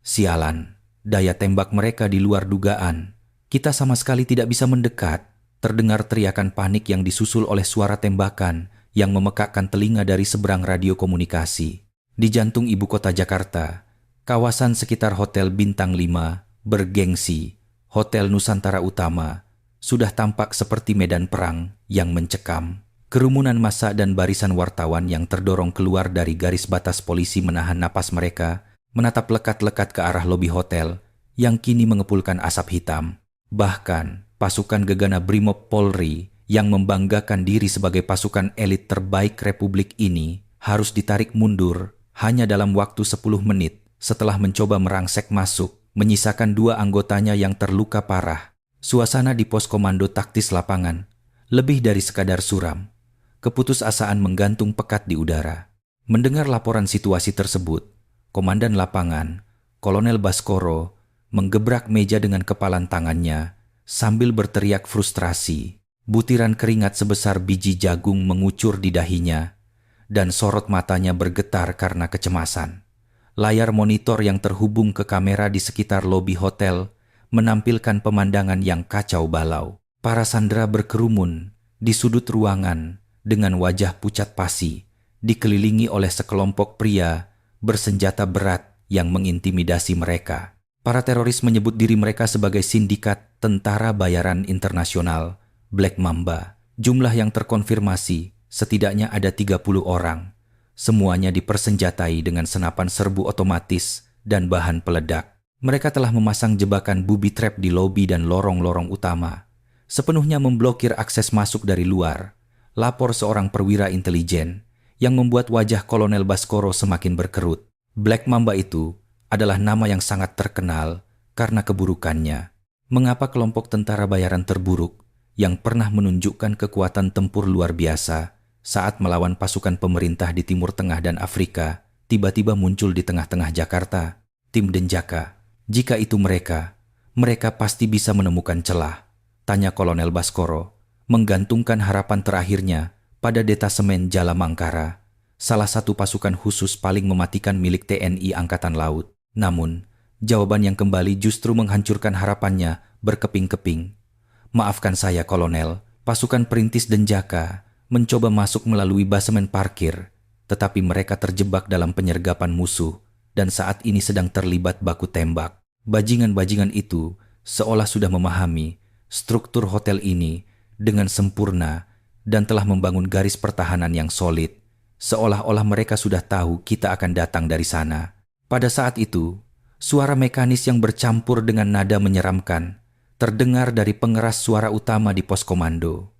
Sialan, daya tembak mereka di luar dugaan. Kita sama sekali tidak bisa mendekat. Terdengar teriakan panik yang disusul oleh suara tembakan yang memekakkan telinga dari seberang radio komunikasi. Di jantung ibu kota Jakarta, kawasan sekitar Hotel Bintang 5 bergengsi, Hotel Nusantara Utama, sudah tampak seperti medan perang yang mencekam. Kerumunan massa dan barisan wartawan yang terdorong keluar dari garis batas polisi menahan napas mereka, menatap lekat-lekat ke arah lobi hotel yang kini mengepulkan asap hitam. Bahkan, pasukan gegana Brimob Polri yang membanggakan diri sebagai pasukan elit terbaik Republik ini harus ditarik mundur hanya dalam waktu 10 menit setelah mencoba merangsek masuk, menyisakan 2 anggotanya yang terluka parah. Suasana di pos komando taktis lapangan lebih dari sekadar suram. Keputusasaan menggantung pekat di udara. Mendengar laporan situasi tersebut, Komandan Lapangan, Kolonel Baskoro, menggebrak meja dengan kepalan tangannya sambil berteriak frustrasi. Butiran keringat sebesar biji jagung mengucur di dahinya dan sorot matanya bergetar karena kecemasan. Layar monitor yang terhubung ke kamera di sekitar lobi hotel menampilkan pemandangan yang kacau balau. Para sandera berkerumun di sudut ruangan dengan wajah pucat pasi, dikelilingi oleh sekelompok pria bersenjata berat yang mengintimidasi mereka. Para teroris menyebut diri mereka sebagai sindikat tentara bayaran internasional, Black Mamba. Jumlah yang terkonfirmasi setidaknya ada 30 orang. Semuanya dipersenjatai dengan senapan serbu otomatis dan bahan peledak. Mereka telah memasang jebakan booby trap di lobi dan lorong-lorong utama, sepenuhnya memblokir akses masuk dari luar. Lapor seorang perwira intelijen yang membuat wajah Kolonel Baskoro semakin berkerut. Black Mamba itu adalah nama yang sangat terkenal karena keburukannya. Mengapa kelompok tentara bayaran terburuk yang pernah menunjukkan kekuatan tempur luar biasa saat melawan pasukan pemerintah di Timur Tengah dan Afrika tiba-tiba muncul di tengah-tengah Jakarta? Tim Denjaka. Jika itu mereka pasti bisa menemukan celah, tanya Kolonel Baskoro, menggantungkan harapan terakhirnya pada detasemen Jala Mangkara, salah satu pasukan khusus paling mematikan milik TNI Angkatan Laut. Namun, jawaban yang kembali justru menghancurkan harapannya berkeping-keping. Maafkan saya, Kolonel, pasukan perintis Denjaka mencoba masuk melalui basemen parkir, tetapi mereka terjebak dalam penyergapan musuh dan saat ini sedang terlibat baku tembak. Bajingan-bajingan itu seolah sudah memahami struktur hotel ini dengan sempurna dan telah membangun garis pertahanan yang solid, seolah-olah mereka sudah tahu kita akan datang dari sana. Pada saat itu, suara mekanis yang bercampur dengan nada menyeramkan terdengar dari pengeras suara utama di pos komando.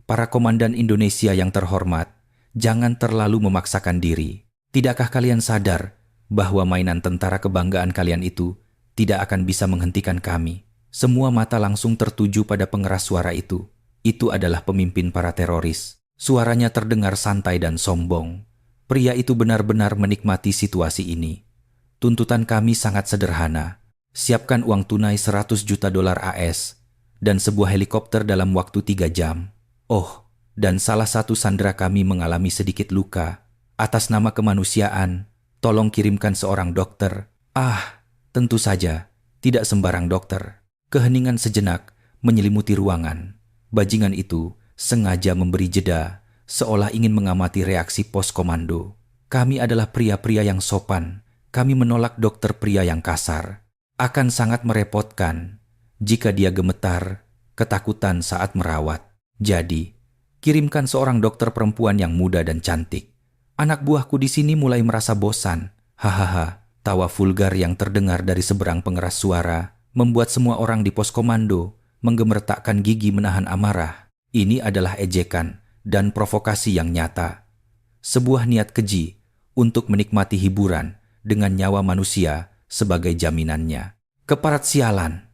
Para komandan Indonesia yang terhormat, jangan terlalu memaksakan diri. Tidakkah kalian sadar bahwa mainan tentara kebanggaan kalian itu tidak akan bisa menghentikan kami? Semua mata langsung tertuju pada pengeras suara itu. Itu adalah pemimpin para teroris. Suaranya terdengar santai dan sombong. Pria itu benar-benar menikmati situasi ini. Tuntutan kami sangat sederhana. Siapkan uang tunai 100 juta dolar AS dan sebuah helikopter dalam waktu 3 jam. Oh, dan salah satu sandera kami mengalami sedikit luka. Atas nama kemanusiaan, tolong kirimkan seorang dokter. Tentu saja, tidak sembarang dokter. Keheningan sejenak menyelimuti ruangan. Bajingan itu sengaja memberi jeda, seolah ingin mengamati reaksi pos komando. Kami adalah pria-pria yang sopan. Kami menolak dokter pria yang kasar. Akan sangat merepotkan jika dia gemetar, ketakutan saat merawat. Jadi, kirimkan seorang dokter perempuan yang muda dan cantik. Anak buahku di sini mulai merasa bosan. Hahaha. Tawa vulgar yang terdengar dari seberang pengeras suara membuat semua orang di pos komando menggemertakkan gigi menahan amarah. Ini adalah ejekan dan provokasi yang nyata. Sebuah niat keji untuk menikmati hiburan dengan nyawa manusia sebagai jaminannya. Keparat sialan,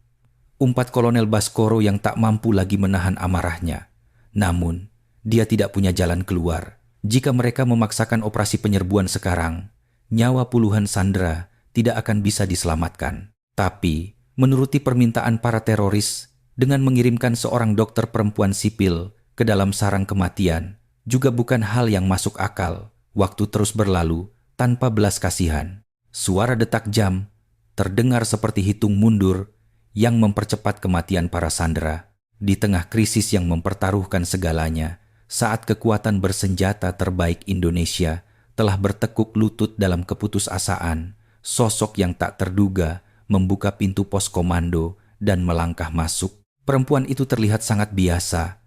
umpat Kolonel Baskoro yang tak mampu lagi menahan amarahnya. Namun, dia tidak punya jalan keluar. Jika mereka memaksakan operasi penyerbuan sekarang, nyawa puluhan sandera tidak akan bisa diselamatkan. Tapi, menuruti permintaan para teroris dengan mengirimkan seorang dokter perempuan sipil ke dalam sarang kematian juga bukan hal yang masuk akal. Waktu terus berlalu tanpa belas kasihan. Suara detak jam terdengar seperti hitung mundur yang mempercepat kematian para sandera. Di tengah krisis yang mempertaruhkan segalanya, saat kekuatan bersenjata terbaik Indonesia telah bertekuk lutut dalam keputusasaan, sosok yang tak terduga membuka pintu pos komando dan melangkah masuk. Perempuan itu terlihat sangat biasa.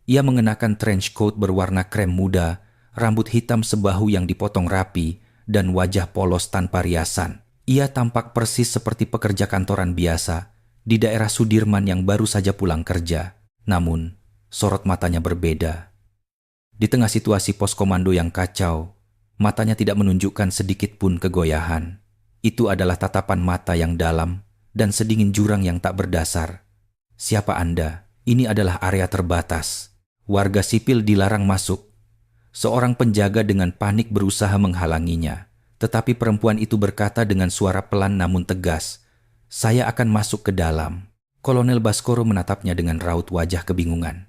Ia mengenakan trench coat berwarna krem muda, rambut hitam sebahu yang dipotong rapi, dan wajah polos tanpa riasan. Ia tampak persis seperti pekerja kantoran biasa di daerah Sudirman yang baru saja pulang kerja. Namun, sorot matanya berbeda. Di tengah situasi pos komando yang kacau, matanya tidak menunjukkan sedikit pun kegoyahan. Itu adalah tatapan mata yang dalam dan sedingin jurang yang tak berdasar. Siapa Anda? Ini adalah area terbatas. Warga sipil dilarang masuk. Seorang penjaga dengan panik berusaha menghalanginya. Tetapi perempuan itu berkata dengan suara pelan namun tegas, "Saya akan masuk ke dalam." Kolonel Baskoro menatapnya dengan raut wajah kebingungan.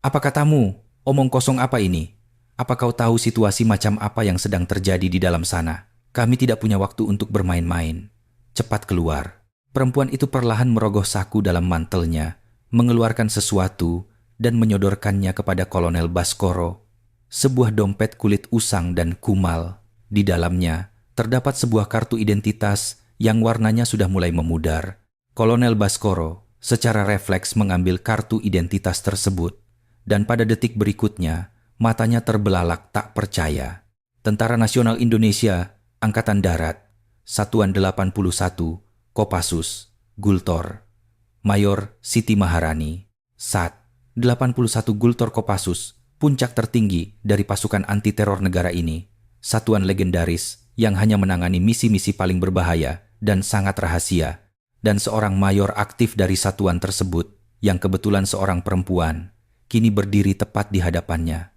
"Apa katamu? Omong kosong apa ini? Apa kau tahu situasi macam apa yang sedang terjadi di dalam sana? Kami tidak punya waktu untuk bermain-main. Cepat keluar." Perempuan itu perlahan merogoh saku dalam mantelnya, mengeluarkan sesuatu dan menyodorkannya kepada Kolonel Baskoro. Sebuah dompet kulit usang dan kumal. Di dalamnya terdapat sebuah kartu identitas yang warnanya sudah mulai memudar. Kolonel Baskoro secara refleks mengambil kartu identitas tersebut, dan pada detik berikutnya matanya terbelalak tak percaya. Tentara Nasional Indonesia, Angkatan Darat, Satuan 81, Kopassus, Gultor, Mayor Siti Maharani, SAT, 81 Gultor Kopassus, puncak tertinggi dari pasukan anti-teror negara ini, satuan legendaris yang hanya menangani misi-misi paling berbahaya dan sangat rahasia, dan seorang mayor aktif dari satuan tersebut, yang kebetulan seorang perempuan, kini berdiri tepat di hadapannya.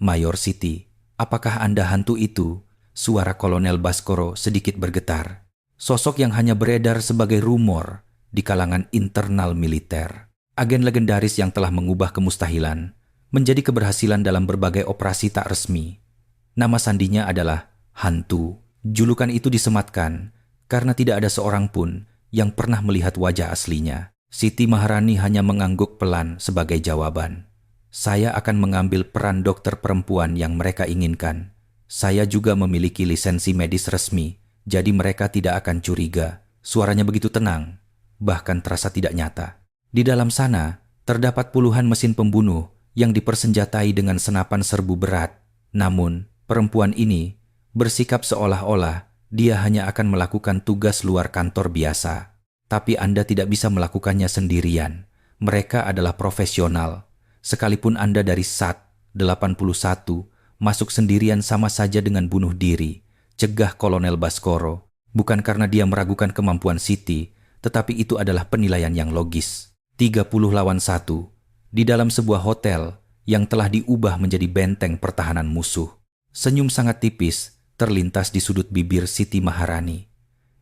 Mayor Siti, apakah Anda hantu itu?" Suara Kolonel Baskoro sedikit bergetar. Sosok yang hanya beredar sebagai rumor di kalangan internal militer. Agen legendaris yang telah mengubah kemustahilan menjadi keberhasilan dalam berbagai operasi tak resmi. Nama sandinya adalah hantu. Julukan itu disematkan karena tidak ada seorang pun yang pernah melihat wajah aslinya. Siti Maharani hanya mengangguk pelan sebagai jawaban. "Saya akan mengambil peran dokter perempuan yang mereka inginkan. Saya juga memiliki lisensi medis resmi, jadi mereka tidak akan curiga." Suaranya begitu tenang, bahkan terasa tidak nyata. Di dalam sana terdapat puluhan mesin pembunuh yang dipersenjatai dengan senapan serbu berat. Namun, perempuan ini bersikap seolah-olah dia hanya akan melakukan tugas luar kantor biasa. Tapi Anda tidak bisa melakukannya sendirian. Mereka adalah profesional. Sekalipun Anda dari SAT 81, masuk sendirian sama saja dengan bunuh diri, cegah Kolonel Baskoro. Bukan karena dia meragukan kemampuan Siti, tetapi itu adalah penilaian yang logis. 30 lawan 1 di dalam sebuah hotel yang telah diubah menjadi benteng pertahanan musuh. Senyum sangat tipis terlintas di sudut bibir Siti Maharani.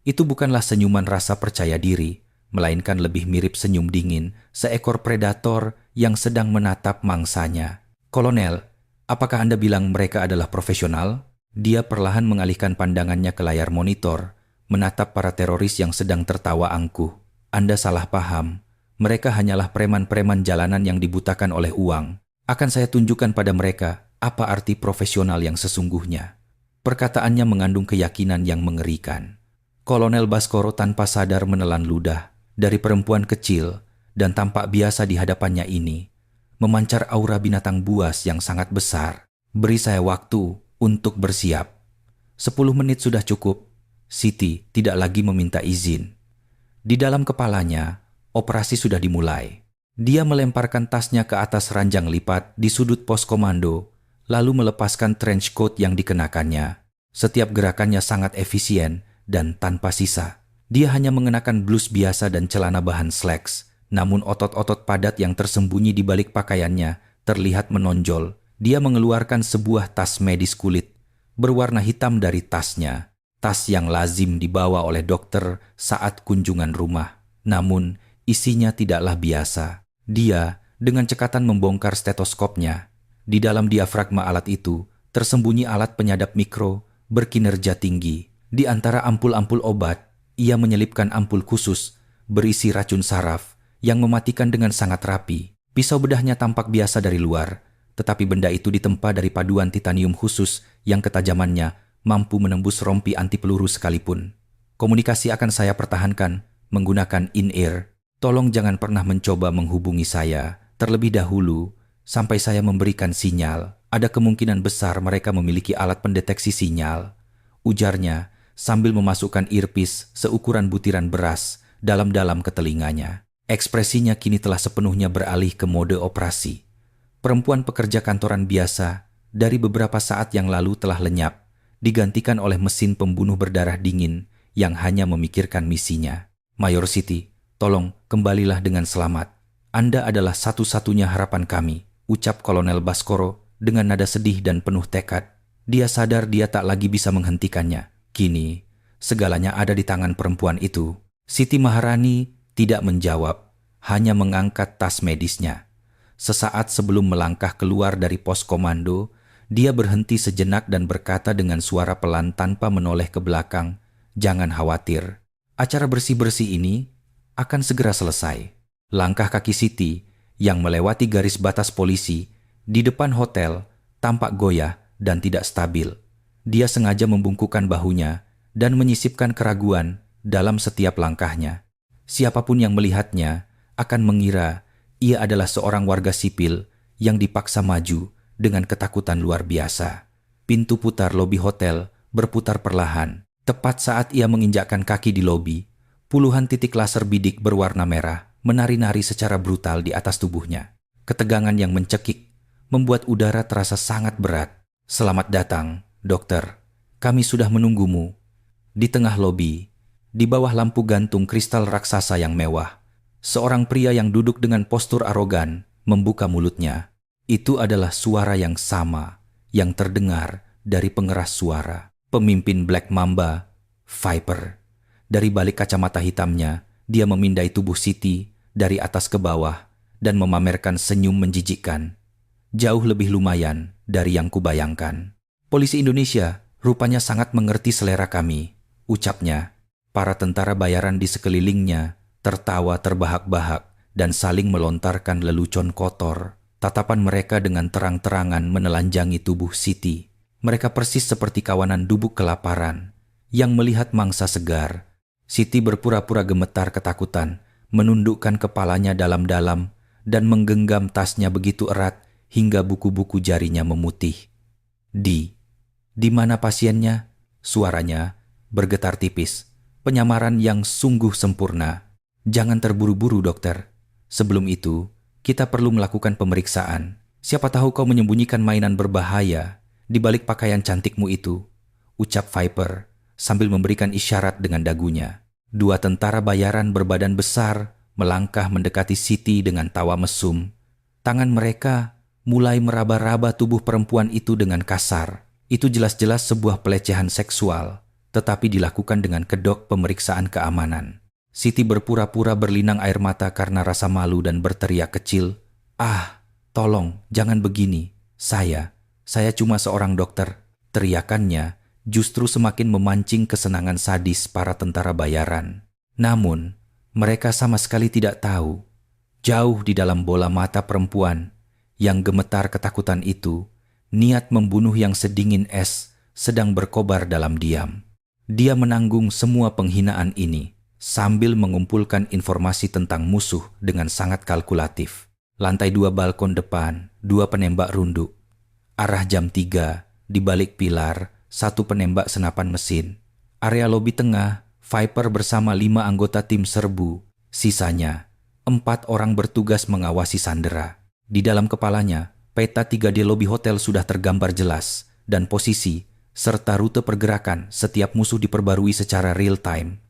Itu bukanlah senyuman rasa percaya diri, melainkan lebih mirip senyum dingin seekor predator yang sedang menatap mangsanya. "Kolonel, apakah Anda bilang mereka adalah profesional?" Dia perlahan mengalihkan pandangannya ke layar monitor, menatap para teroris yang sedang tertawa angkuh. "Anda salah paham. Mereka hanyalah preman-preman jalanan yang dibutakan oleh uang. Akan saya tunjukkan pada mereka apa arti profesional yang sesungguhnya." Perkataannya mengandung keyakinan yang mengerikan. Kolonel Baskoro tanpa sadar menelan ludah dari perempuan kecil dan tampak biasa di hadapannya ini. Memancar aura binatang buas yang sangat besar. "Beri saya waktu untuk bersiap." 10 menit sudah cukup. Siti tidak lagi meminta izin. Di dalam kepalanya, operasi sudah dimulai. Dia melemparkan tasnya ke atas ranjang lipat di sudut pos komando, lalu melepaskan trench coat yang dikenakannya. Setiap gerakannya sangat efisien dan tanpa sisa. Dia hanya mengenakan blus biasa dan celana bahan slacks, namun otot-otot padat yang tersembunyi di balik pakaiannya terlihat menonjol. Dia mengeluarkan sebuah tas medis kulit berwarna hitam dari tasnya, tas yang lazim dibawa oleh dokter saat kunjungan rumah. Namun, isinya tidaklah biasa. Dia dengan cekatan membongkar stetoskopnya. Di dalam diafragma alat itu tersembunyi alat penyadap mikro berkinerja tinggi. Di antara ampul-ampul obat Ia menyelipkan ampul khusus berisi racun saraf yang mematikan dengan sangat rapi. Pisau bedahnya tampak biasa dari luar, tetapi benda itu ditempa dari paduan titanium khusus yang ketajamannya mampu menembus rompi anti peluru sekalipun. Komunikasi akan saya pertahankan menggunakan in-ear. Tolong jangan pernah mencoba menghubungi saya terlebih dahulu sampai saya memberikan sinyal. Ada kemungkinan besar mereka memiliki alat pendeteksi sinyal, ujarnya sambil memasukkan earpiece seukuran butiran beras dalam-dalam ke telinganya. Ekspresinya kini telah sepenuhnya beralih ke mode operasi. Perempuan pekerja kantoran biasa dari beberapa saat yang lalu telah lenyap, digantikan oleh mesin pembunuh berdarah dingin yang hanya memikirkan misinya. Mayor Siti, tolong kembalilah dengan selamat. Anda adalah satu-satunya harapan kami, ucap Kolonel Baskoro dengan nada sedih dan penuh tekad. Dia sadar dia tak lagi bisa menghentikannya. Kini, segalanya ada di tangan perempuan itu. Siti Maharani tidak menjawab, hanya mengangkat tas medisnya. Sesaat sebelum melangkah keluar dari pos komando, dia berhenti sejenak dan berkata dengan suara pelan tanpa menoleh ke belakang, "Jangan khawatir, acara bersih-bersih ini akan segera selesai." Langkah kaki Siti yang melewati garis batas polisi di depan hotel tampak goyah dan tidak stabil. Dia sengaja membungkukkan bahunya dan menyisipkan keraguan dalam setiap langkahnya. Siapapun yang melihatnya akan mengira ia adalah seorang warga sipil yang dipaksa maju dengan ketakutan luar biasa. Pintu putar lobi hotel berputar perlahan. Tepat saat ia menginjakkan kaki di lobi, puluhan titik laser bidik berwarna merah menari-nari secara brutal di atas tubuhnya. Ketegangan yang mencekik membuat udara terasa sangat berat. "Selamat datang, dokter. Kami sudah menunggumu." Di tengah lobi, di bawah lampu gantung kristal raksasa yang mewah, seorang pria yang duduk dengan postur arogan membuka mulutnya. Itu adalah suara yang sama yang terdengar dari pengeras suara pemimpin Black Mamba, Viper. Dari balik kacamata hitamnya, dia memindai tubuh Siti dari atas ke bawah dan memamerkan senyum menjijikkan. "Jauh lebih lumayan dari yang kubayangkan. Polisi Indonesia rupanya sangat mengerti selera kami," ucapnya. Para tentara bayaran di sekelilingnya tertawa terbahak-bahak dan saling melontarkan lelucon kotor. Tatapan mereka dengan terang-terangan menelanjangi tubuh Siti. Mereka persis seperti kawanan dubuk kelaparan yang melihat mangsa segar. Siti berpura-pura gemetar ketakutan, menundukkan kepalanya dalam-dalam dan menggenggam tasnya begitu erat hingga buku-buku jarinya memutih. Di mana pasiennya?" Suaranya bergetar tipis, penyamaran yang sungguh sempurna. "Jangan terburu-buru, dokter. Sebelum itu, kita perlu melakukan pemeriksaan. Siapa tahu kau menyembunyikan mainan berbahaya di balik pakaian cantikmu itu," ucap Viper sambil memberikan isyarat dengan dagunya. Dua tentara bayaran berbadan besar melangkah mendekati Siti dengan tawa mesum. Tangan mereka mulai meraba-raba tubuh perempuan itu dengan kasar. Itu jelas-jelas sebuah pelecehan seksual, tetapi dilakukan dengan kedok pemeriksaan keamanan. Siti berpura-pura berlinang air mata karena rasa malu dan berteriak kecil, "Ah, tolong, jangan begini. Saya cuma seorang dokter." Teriakannya justru semakin memancing kesenangan sadis para tentara bayaran. Namun, mereka sama sekali tidak tahu, jauh di dalam bola mata perempuan yang gemetar ketakutan itu, niat membunuh yang sedingin es sedang berkobar dalam diam. Dia menanggung semua penghinaan ini sambil mengumpulkan informasi tentang musuh dengan sangat kalkulatif. Lantai 2 balkon depan, 2 penembak runduk. Arah jam 3, di balik pilar, 1 penembak senapan mesin. Area lobi tengah, Viper bersama 5 anggota tim serbu. Sisanya, 4 orang bertugas mengawasi sandera. Di dalam kepalanya, peta 3D lobi hotel sudah tergambar jelas, dan posisi serta rute pergerakan setiap musuh diperbarui secara real time.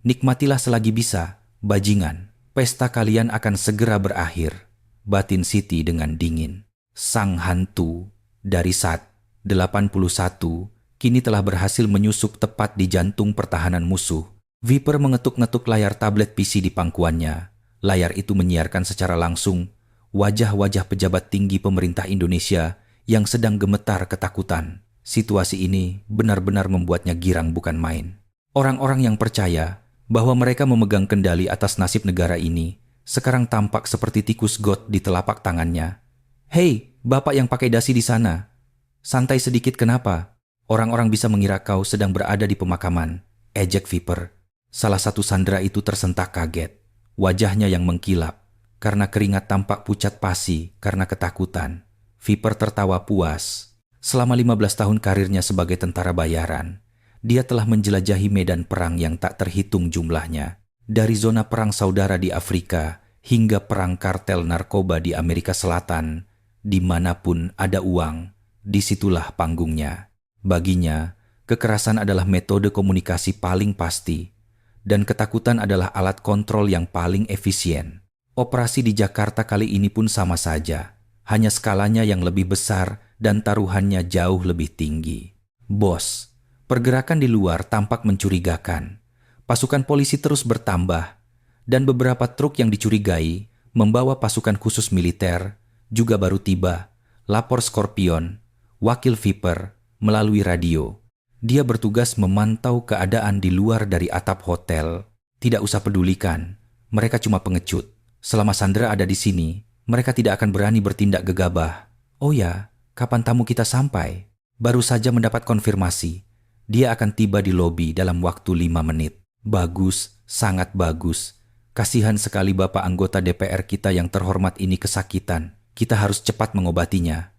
"Nikmatilah selagi bisa, bajingan. Pesta kalian akan segera berakhir," batin Siti dengan dingin. Sang hantu dari SAT 81 kini telah berhasil menyusup tepat di jantung pertahanan musuh. Viper mengetuk-ngetuk layar tablet PC di pangkuannya. Layar itu menyiarkan secara langsung wajah-wajah pejabat tinggi pemerintah Indonesia yang sedang gemetar ketakutan. Situasi ini benar-benar membuatnya girang bukan main. Orang-orang yang percaya bahwa mereka memegang kendali atas nasib negara ini sekarang tampak seperti tikus got di telapak tangannya. "Hei, bapak yang pakai dasi di sana. Santai sedikit kenapa? Orang-orang bisa mengira kau sedang berada di pemakaman," ejek Viper. Salah satu sandera itu tersentak kaget. Wajahnya yang mengkilap karena keringat tampak pucat pasi karena ketakutan. Viper tertawa puas. Selama 15 tahun karirnya sebagai tentara bayaran, dia telah menjelajahi medan perang yang tak terhitung jumlahnya. Dari zona perang saudara di Afrika hingga perang kartel narkoba di Amerika Selatan, dimanapun ada uang, disitulah panggungnya. Baginya, kekerasan adalah metode komunikasi paling pasti, dan ketakutan adalah alat kontrol yang paling efisien. Operasi di Jakarta kali ini pun sama saja, hanya skalanya yang lebih besar dan taruhannya jauh lebih tinggi. "Bos, pergerakan di luar tampak mencurigakan. Pasukan polisi terus bertambah, dan beberapa truk yang dicurigai membawa pasukan khusus militer juga baru tiba," lapor Scorpion, wakil Viper, melalui radio. Dia bertugas memantau keadaan di luar dari atap hotel. "Tidak usah pedulikan, mereka cuma pengecut. Selama Sandra ada di sini, mereka tidak akan berani bertindak gegabah." "Oh ya, kapan tamu kita sampai?" "Baru saja mendapat konfirmasi. Dia akan tiba di lobi dalam waktu 5 menit. "Bagus, sangat bagus. Kasihan sekali bapak anggota DPR kita yang terhormat ini kesakitan. Kita harus cepat mengobatinya,"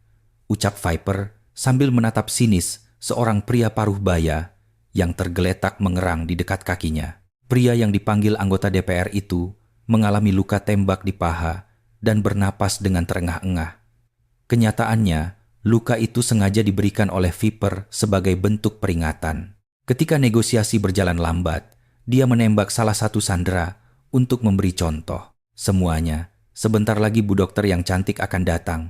ucap Viper sambil menatap sinis seorang pria paruh baya yang tergeletak mengerang di dekat kakinya. Pria yang dipanggil anggota DPR itu mengalami luka tembak di paha dan bernapas dengan terengah-engah. Kenyataannya, luka itu sengaja diberikan oleh Viper sebagai bentuk peringatan. Ketika negosiasi berjalan lambat, dia menembak salah satu sandera untuk memberi contoh. "Semuanya, sebentar lagi Bu Dokter yang cantik akan datang.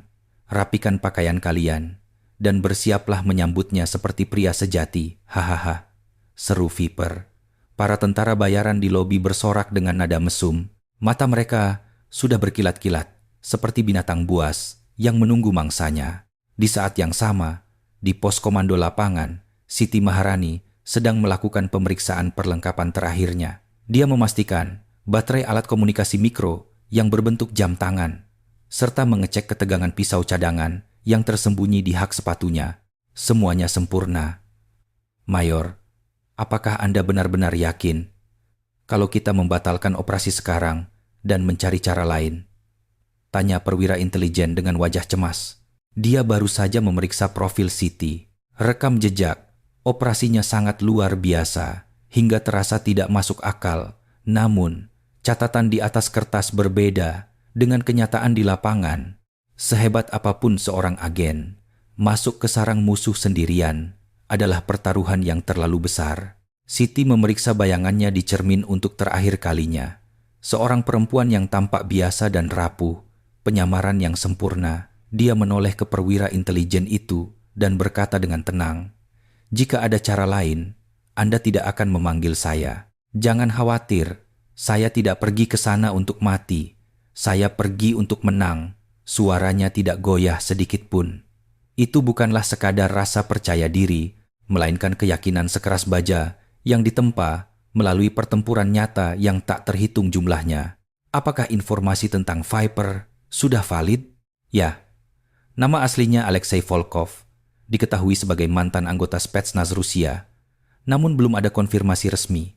Rapikan pakaian kalian dan bersiaplah menyambutnya seperti pria sejati. Hahaha," seru Viper. Para tentara bayaran di lobi bersorak dengan nada mesum. Mata mereka sudah berkilat-kilat seperti binatang buas yang menunggu mangsanya. Di saat yang sama, di pos komando lapangan, Siti Maharani sedang melakukan pemeriksaan perlengkapan terakhirnya. Dia memastikan baterai alat komunikasi mikro yang berbentuk jam tangan, serta mengecek ketegangan pisau cadangan yang tersembunyi di hak sepatunya. Semuanya sempurna. "Mayor, apakah Anda benar-benar yakin kalau kita membatalkan operasi sekarang dan mencari cara lain?" tanya perwira intelijen dengan wajah cemas. Dia baru saja memeriksa profil Siti. Rekam jejak, operasinya sangat luar biasa hingga terasa tidak masuk akal. Namun, catatan di atas kertas berbeda dengan kenyataan di lapangan. Sehebat apapun seorang agen, masuk ke sarang musuh sendirian adalah pertaruhan yang terlalu besar. Siti memeriksa bayangannya di cermin untuk terakhir kalinya. Seorang perempuan yang tampak biasa dan rapuh, penyamaran yang sempurna. Dia menoleh ke perwira intelijen itu dan berkata dengan tenang, "Jika ada cara lain, Anda tidak akan memanggil saya. Jangan khawatir, saya tidak pergi ke sana untuk mati. Saya pergi untuk menang." Suaranya tidak goyah sedikit pun. Itu bukanlah sekadar rasa percaya diri, melainkan keyakinan sekeras baja yang ditempa melalui pertempuran nyata yang tak terhitung jumlahnya. Apakah informasi tentang Viper sudah valid? Ya, nama aslinya Alexei Volkov, diketahui sebagai mantan anggota Spetsnaz Rusia, namun belum ada konfirmasi resmi.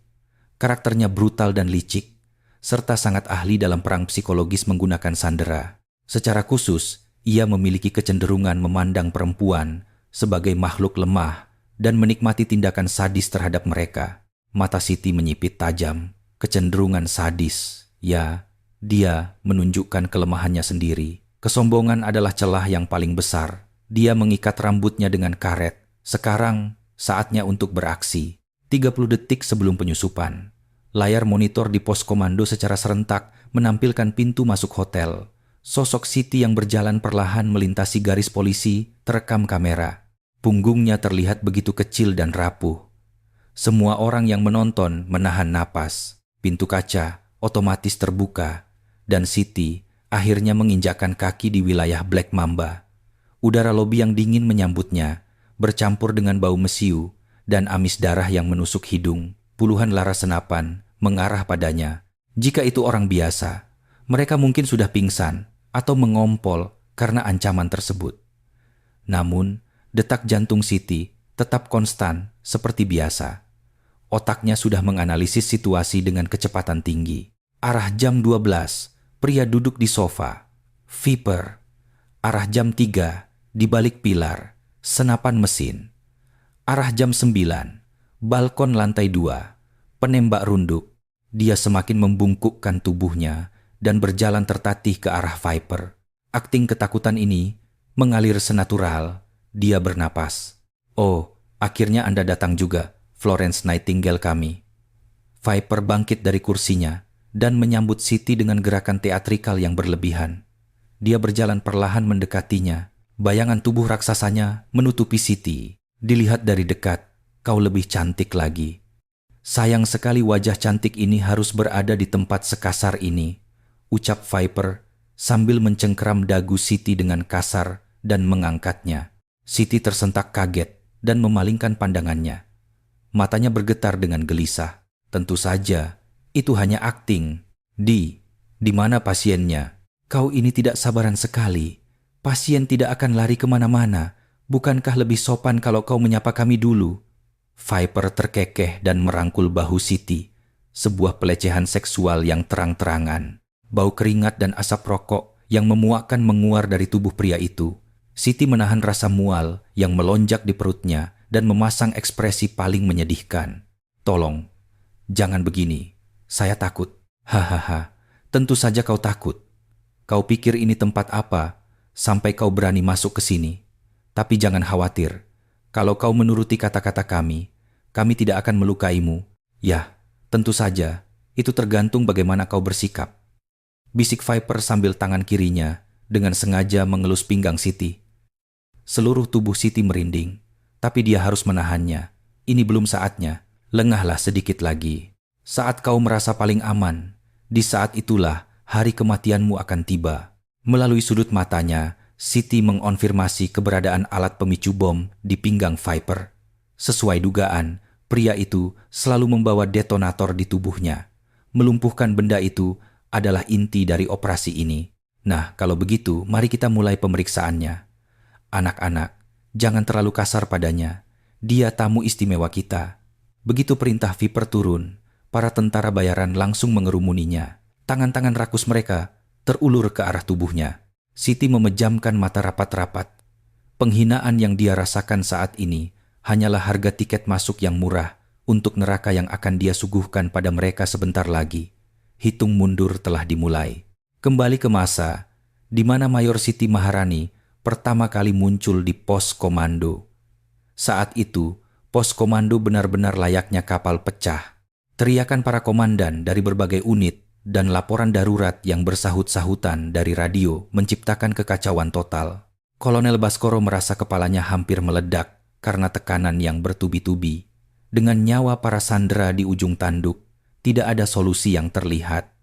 Karakternya brutal dan licik, serta sangat ahli dalam perang psikologis menggunakan sandera. Secara khusus, ia memiliki kecenderungan memandang perempuan sebagai makhluk lemah dan menikmati tindakan sadis terhadap mereka. Mata Siti menyipit tajam, kecenderungan sadis. Ya, dia menunjukkan kelemahannya sendiri. Kesombongan adalah celah yang paling besar. Dia mengikat rambutnya dengan karet. Sekarang, saatnya untuk beraksi. 30 detik sebelum penyusupan, layar monitor di pos komando secara serentak menampilkan pintu masuk hotel. Sosok Siti yang berjalan perlahan melintasi garis polisi terekam kamera. Punggungnya terlihat begitu kecil dan rapuh. Semua orang yang menonton menahan napas. Pintu kaca otomatis terbuka, dan Siti akhirnya menginjakkan kaki di wilayah Black Mamba. Udara lobi yang dingin menyambutnya, bercampur dengan bau mesiu dan amis darah yang menusuk hidung. Puluhan laras senapan mengarah padanya. Jika itu orang biasa, mereka mungkin sudah pingsan atau mengompol karena ancaman tersebut. Namun, detak jantung Siti tetap konstan seperti biasa. Otaknya sudah menganalisis situasi dengan kecepatan tinggi. Arah jam 12, pria duduk di sofa. Viper. Arah jam 3, di balik pilar, senapan mesin. Arah jam 9, balkon lantai 2, penembak runduk. Dia semakin membungkukkan tubuhnya dan berjalan tertatih ke arah Viper. Akting ketakutan ini mengalir senatural. Dia bernapas. "Oh, akhirnya Anda datang juga, Florence Nightingale kami." Viper bangkit dari kursinya dan menyambut Siti dengan gerakan teatrikal yang berlebihan. Dia berjalan perlahan mendekatinya. Bayangan tubuh raksasanya menutupi Siti. "Dilihat dari dekat, kau lebih cantik lagi. Sayang sekali wajah cantik ini harus berada di tempat sekasar ini," ucap Viper sambil mencengkeram dagu Siti dengan kasar dan mengangkatnya. Siti tersentak kaget dan memalingkan pandangannya. Matanya bergetar dengan gelisah. Tentu saja, itu hanya akting. Di mana pasiennya? Kau ini tidak sabaran sekali. Pasien tidak akan lari kemana-mana. Bukankah lebih sopan kalau kau menyapa kami dulu? Viper terkekeh dan merangkul bahu Siti. Sebuah pelecehan seksual yang terang-terangan. Bau keringat dan asap rokok yang memuakkan menguar dari tubuh pria itu. Siti menahan rasa mual yang melonjak di perutnya dan memasang ekspresi paling menyedihkan. "Tolong, jangan begini. Saya takut." "Hahaha, tentu saja kau takut. Kau pikir ini tempat apa sampai kau berani masuk ke sini? Tapi jangan khawatir. Kalau kau menuruti kata-kata kami tidak akan melukaimu." "Ya, tentu saja. Itu tergantung bagaimana kau bersikap," bisik Viper sambil tangan kirinya dengan sengaja mengelus pinggang Siti. Seluruh tubuh Siti merinding, tapi dia harus menahannya. Ini belum saatnya. Lengahlah sedikit lagi. Saat kau merasa paling aman, di saat itulah hari kematianmu akan tiba. Melalui sudut matanya, Siti mengonfirmasi keberadaan alat pemicu bom di pinggang Viper. Sesuai dugaan, pria itu selalu membawa detonator di tubuhnya. Melumpuhkan benda itu adalah inti dari operasi ini. Nah, kalau begitu, mari kita mulai pemeriksaannya. Anak-anak, jangan terlalu kasar padanya. Dia tamu istimewa kita. Begitu perintah Viper turun, para tentara bayaran langsung mengerumuninya. Tangan-tangan rakus mereka terulur ke arah tubuhnya. Siti memejamkan mata rapat-rapat. Penghinaan yang dia rasakan saat ini hanyalah harga tiket masuk yang murah untuk neraka yang akan dia suguhkan pada mereka sebentar lagi. Hitung mundur telah dimulai. Kembali ke masa di mana Mayor Siti Maharani pertama kali muncul di pos komando. Saat itu, pos komando benar-benar layaknya kapal pecah. Teriakan para komandan dari berbagai unit dan laporan darurat yang bersahut-sahutan dari radio menciptakan kekacauan total. Kolonel Baskoro merasa kepalanya hampir meledak karena tekanan yang bertubi-tubi. Dengan nyawa para sandera di ujung tanduk, tidak ada solusi yang terlihat.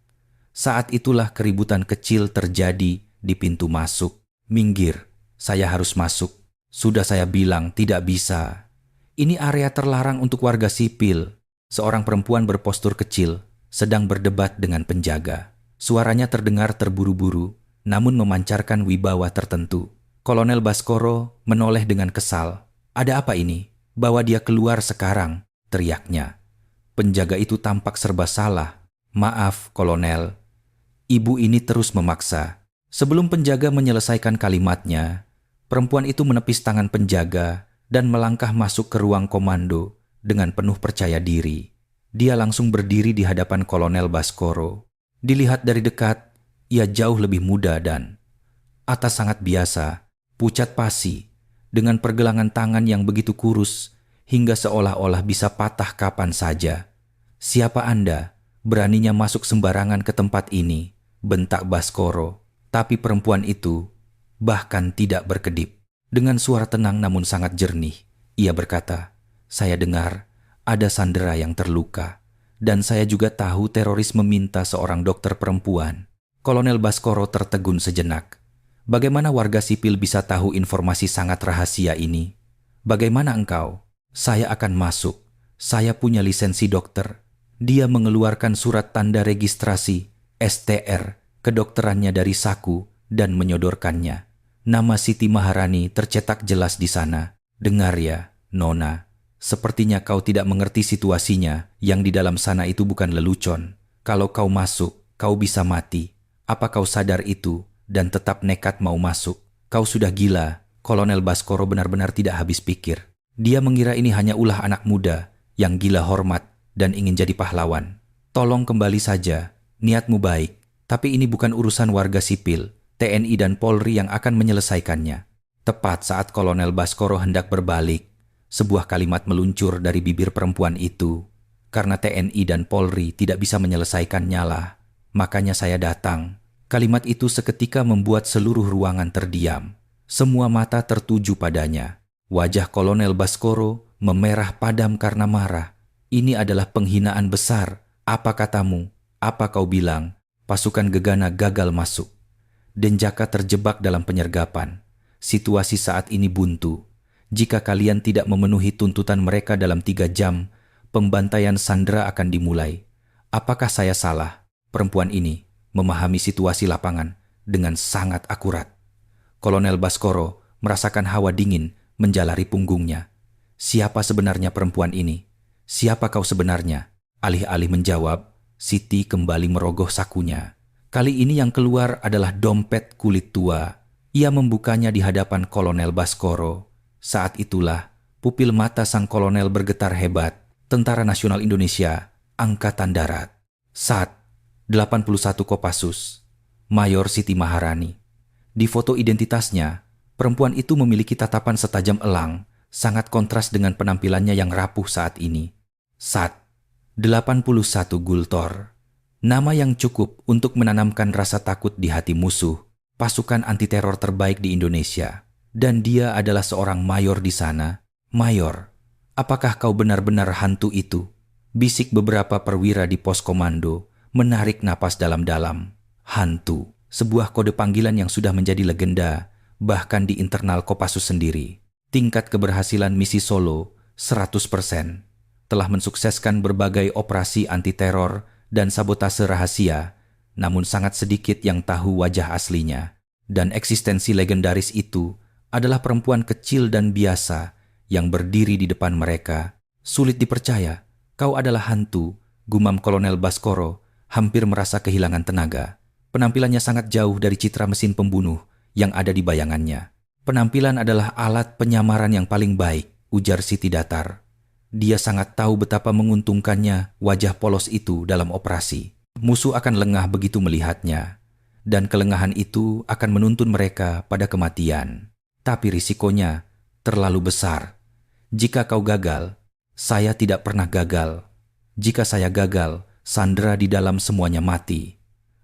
Saat itulah keributan kecil terjadi di pintu masuk. "Minggir, saya harus masuk." "Sudah saya bilang tidak bisa. Ini area terlarang untuk warga sipil." Seorang perempuan berpostur kecil sedang berdebat dengan penjaga. Suaranya terdengar terburu-buru, namun memancarkan wibawa tertentu. Kolonel Baskoro menoleh dengan kesal. "Ada apa ini? Bawa dia keluar sekarang," teriaknya. Penjaga itu tampak serba salah. "Maaf, Kolonel." Ibu ini terus memaksa. Sebelum penjaga menyelesaikan kalimatnya, perempuan itu menepis tangan penjaga dan melangkah masuk ke ruang komando dengan penuh percaya diri. Dia langsung berdiri di hadapan Kolonel Baskoro. Dilihat dari dekat, ia jauh lebih muda dan atas sangat biasa, pucat pasi, dengan pergelangan tangan yang begitu kurus hingga seolah-olah bisa patah kapan saja. "Siapa Anda? Beraninya masuk sembarangan ke tempat ini?" bentak Baskoro. Tapi perempuan itu bahkan tidak berkedip. Dengan suara tenang namun sangat jernih, ia berkata, "Saya dengar ada sandera yang terluka, dan saya juga tahu teroris meminta seorang dokter perempuan." Kolonel Baskoro tertegun sejenak. "Bagaimana warga sipil bisa tahu informasi sangat rahasia ini? Bagaimana engkau?" "Saya akan masuk, Saya punya lisensi dokter. Dia mengeluarkan surat tanda registrasi, STR, kedokterannya dari saku dan menyodorkannya. Nama Siti Maharani tercetak jelas di sana. Dengar ya, Nona. Sepertinya kau tidak mengerti situasinya, yang di dalam sana itu bukan lelucon. Kalau kau masuk, kau bisa mati. Apa kau sadar itu dan tetap nekat mau masuk? Kau sudah gila. Kolonel Baskoro benar-benar tidak habis pikir. Dia mengira ini hanya ulah anak muda yang gila hormat dan ingin jadi pahlawan. Tolong kembali saja, niatmu baik. Tapi ini bukan urusan warga sipil, TNI dan Polri yang akan menyelesaikannya. Tepat saat Kolonel Baskoro hendak berbalik, sebuah kalimat meluncur dari bibir perempuan itu. Karena TNI dan Polri tidak bisa menyelesaikannya lah, makanya saya datang. Kalimat itu seketika membuat seluruh ruangan terdiam. Semua mata tertuju padanya. Wajah Kolonel Baskoro memerah padam karena marah. Ini adalah penghinaan besar. Apa katamu? Apa kau bilang? Pasukan Gegana gagal masuk. Denjaka terjebak dalam penyergapan. Situasi saat ini buntu. Jika kalian tidak memenuhi tuntutan mereka dalam 3 jam, pembantaian sandera akan dimulai. Apakah saya salah? Perempuan ini memahami situasi lapangan dengan sangat akurat. Kolonel Baskoro merasakan hawa dingin menjalari punggungnya. Siapa sebenarnya perempuan ini? Siapa kau sebenarnya? Alih-alih menjawab, Siti kembali merogoh sakunya. Kali ini yang keluar adalah dompet kulit tua. Ia membukanya di hadapan Kolonel Baskoro. Saat itulah, pupil mata sang kolonel bergetar hebat. Tentara Nasional Indonesia, Angkatan Darat. Sat, 81 Kopassus, Mayor Siti Maharani. Di foto identitasnya, perempuan itu memiliki tatapan setajam elang, sangat kontras dengan penampilannya yang rapuh saat ini. Sat, 81 Gultor. Nama yang cukup untuk menanamkan rasa takut di hati musuh, pasukan anti-teror terbaik di Indonesia. Dan dia adalah seorang mayor di sana. Mayor, apakah kau benar-benar hantu itu? Bisik beberapa perwira di pos komando, menarik napas dalam-dalam. Hantu, sebuah kode panggilan yang sudah menjadi legenda, bahkan di internal Kopassus sendiri. Tingkat keberhasilan misi Solo 100%. Telah mensukseskan berbagai operasi anti-teror dan sabotase rahasia, namun sangat sedikit yang tahu wajah aslinya. Dan eksistensi legendaris itu adalah perempuan kecil dan biasa yang berdiri di depan mereka. Sulit dipercaya, kau adalah hantu, gumam Kolonel Baskoro, hampir merasa kehilangan tenaga. Penampilannya sangat jauh dari citra mesin pembunuh yang ada di bayangannya. Penampilan adalah alat penyamaran yang paling baik, ujar Siti datar. Dia sangat tahu betapa menguntungkannya wajah polos itu dalam operasi. Musuh akan lengah begitu melihatnya, dan kelengahan itu akan menuntun mereka pada kematian. Tapi risikonya terlalu besar. Jika kau gagal, saya tidak pernah gagal. Jika saya gagal, sandera di dalam semuanya mati.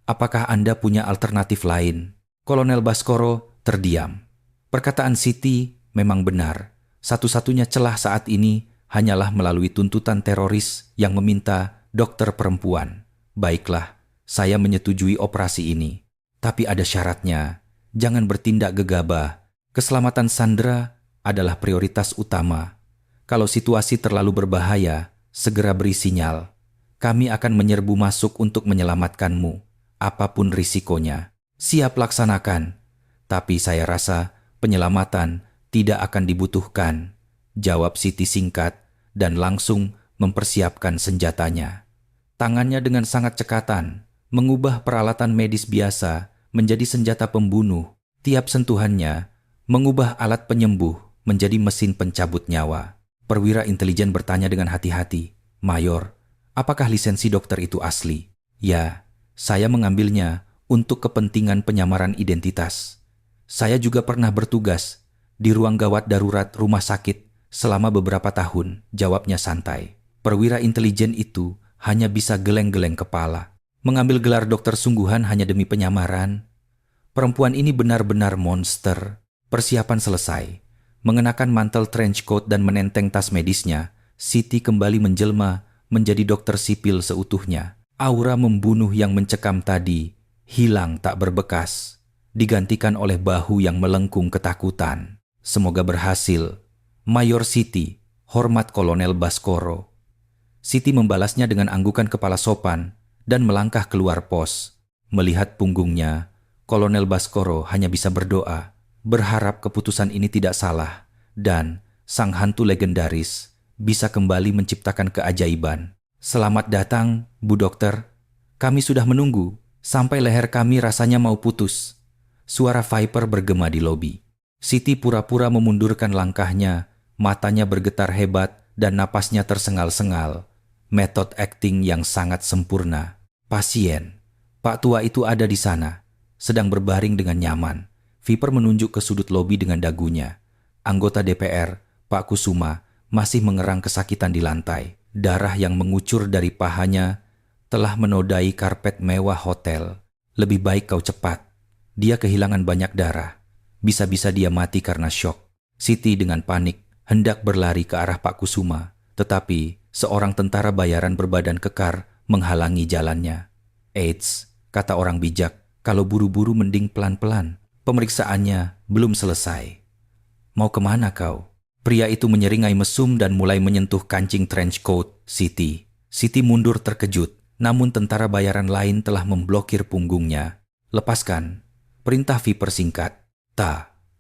Apakah Anda punya alternatif lain? Kolonel Baskoro terdiam. Perkataan Siti memang benar. Satu-satunya celah saat ini hanyalah melalui tuntutan teroris yang meminta dokter perempuan. Baiklah, saya menyetujui operasi ini. Tapi ada syaratnya. Jangan bertindak gegabah. Keselamatan sandera adalah prioritas utama. Kalau situasi terlalu berbahaya, segera beri sinyal. Kami akan menyerbu masuk untuk menyelamatkanmu, apapun risikonya. Siap laksanakan. Tapi saya rasa penyelamatan tidak akan dibutuhkan, jawab Siti singkat dan langsung mempersiapkan senjatanya. Tangannya dengan sangat cekatan mengubah peralatan medis biasa menjadi senjata pembunuh. Tiap sentuhannya mengubah alat penyembuh menjadi mesin pencabut nyawa. Perwira intelijen bertanya dengan hati-hati, Mayor, apakah lisensi dokter itu asli? Ya, saya mengambilnya untuk kepentingan penyamaran identitas. Saya juga pernah bertugas di ruang gawat darurat rumah sakit selama beberapa tahun, jawabnya santai. Perwira intelijen itu hanya bisa geleng-geleng kepala. Mengambil gelar dokter sungguhan hanya demi penyamaran. Perempuan ini benar-benar monster. Persiapan selesai. Mengenakan mantel trench coat dan menenteng tas medisnya, Siti kembali menjelma menjadi dokter sipil seutuhnya. Aura membunuh yang mencekam tadi hilang tak berbekas, digantikan oleh bahu yang melengkung ketakutan. Semoga berhasil. Mayor Siti, hormat Kolonel Baskoro. Siti membalasnya dengan anggukan kepala sopan dan melangkah keluar pos. Melihat punggungnya, Kolonel Baskoro hanya bisa berdoa, berharap keputusan ini tidak salah dan sang hantu legendaris bisa kembali menciptakan keajaiban. Selamat datang, Bu Dokter. Kami sudah menunggu sampai leher kami rasanya mau putus. Suara Viper bergema di lobi. Siti pura-pura memundurkan langkahnya, matanya bergetar hebat dan napasnya tersengal-sengal. Metode akting yang sangat sempurna. Pasien, Pak tua itu ada di sana, sedang berbaring dengan nyaman. Viper menunjuk ke sudut lobi dengan dagunya. Anggota DPR, Pak Kusuma, masih mengerang kesakitan di lantai. Darah yang mengucur dari pahanya telah menodai karpet mewah hotel. Lebih baik kau cepat. Dia kehilangan banyak darah. Bisa-bisa dia mati karena syok. Siti dengan panik hendak berlari ke arah Pak Kusuma, tetapi seorang tentara bayaran berbadan kekar menghalangi jalannya. Eits, kata orang bijak, kalau buru-buru mending pelan-pelan. Pemeriksaannya belum selesai. Mau kemana kau? Pria itu menyeringai mesum dan mulai menyentuh kancing trench coat Siti. Siti mundur terkejut, namun tentara bayaran lain telah memblokir punggungnya. Lepaskan, perintah Viper singkat.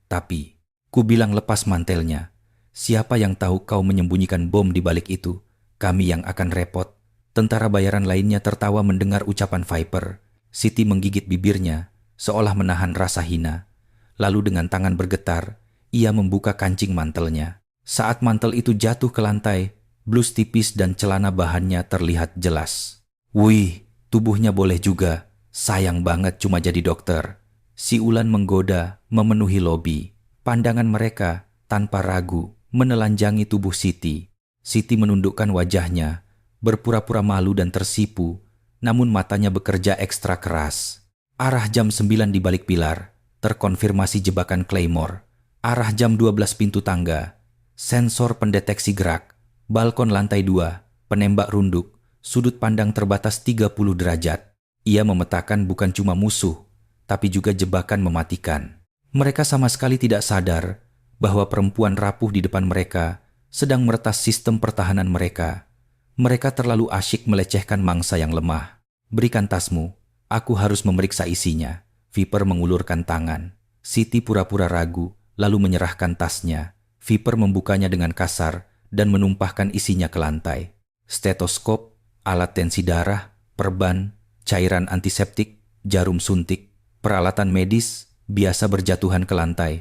Tapi, ku bilang lepas mantelnya. Siapa yang tahu kau menyembunyikan bom di balik itu? Kami yang akan repot. Tentara bayaran lainnya tertawa mendengar ucapan Viper. Siti menggigit bibirnya, seolah menahan rasa hina. Lalu dengan tangan bergetar, ia membuka kancing mantelnya. Saat mantel itu jatuh ke lantai, blus tipis dan celana bahannya terlihat jelas. Wih, tubuhnya boleh juga. Sayang banget cuma jadi dokter. Si Ulan menggoda, memenuhi lobi. Pandangan mereka, tanpa ragu, menelanjangi tubuh Siti. Siti menundukkan wajahnya, berpura-pura malu dan tersipu, namun matanya bekerja ekstra keras. Arah jam 9 di balik pilar, terkonfirmasi jebakan Claymore. Arah jam 12 pintu tangga, sensor pendeteksi gerak, balkon lantai 2, penembak runduk, sudut pandang terbatas 30 derajat. Ia memetakan bukan cuma musuh, tapi juga jebakan mematikan. Mereka sama sekali tidak sadar bahwa perempuan rapuh di depan mereka sedang meretas sistem pertahanan mereka. Mereka terlalu asyik melecehkan mangsa yang lemah. Berikan tasmu, aku harus memeriksa isinya. Viper mengulurkan tangan. Siti pura-pura ragu, lalu menyerahkan tasnya. Viper membukanya dengan kasar dan menumpahkan isinya ke lantai. Stetoskop, alat tensi darah, perban, cairan antiseptik, jarum suntik, peralatan medis, biasa berjatuhan ke lantai.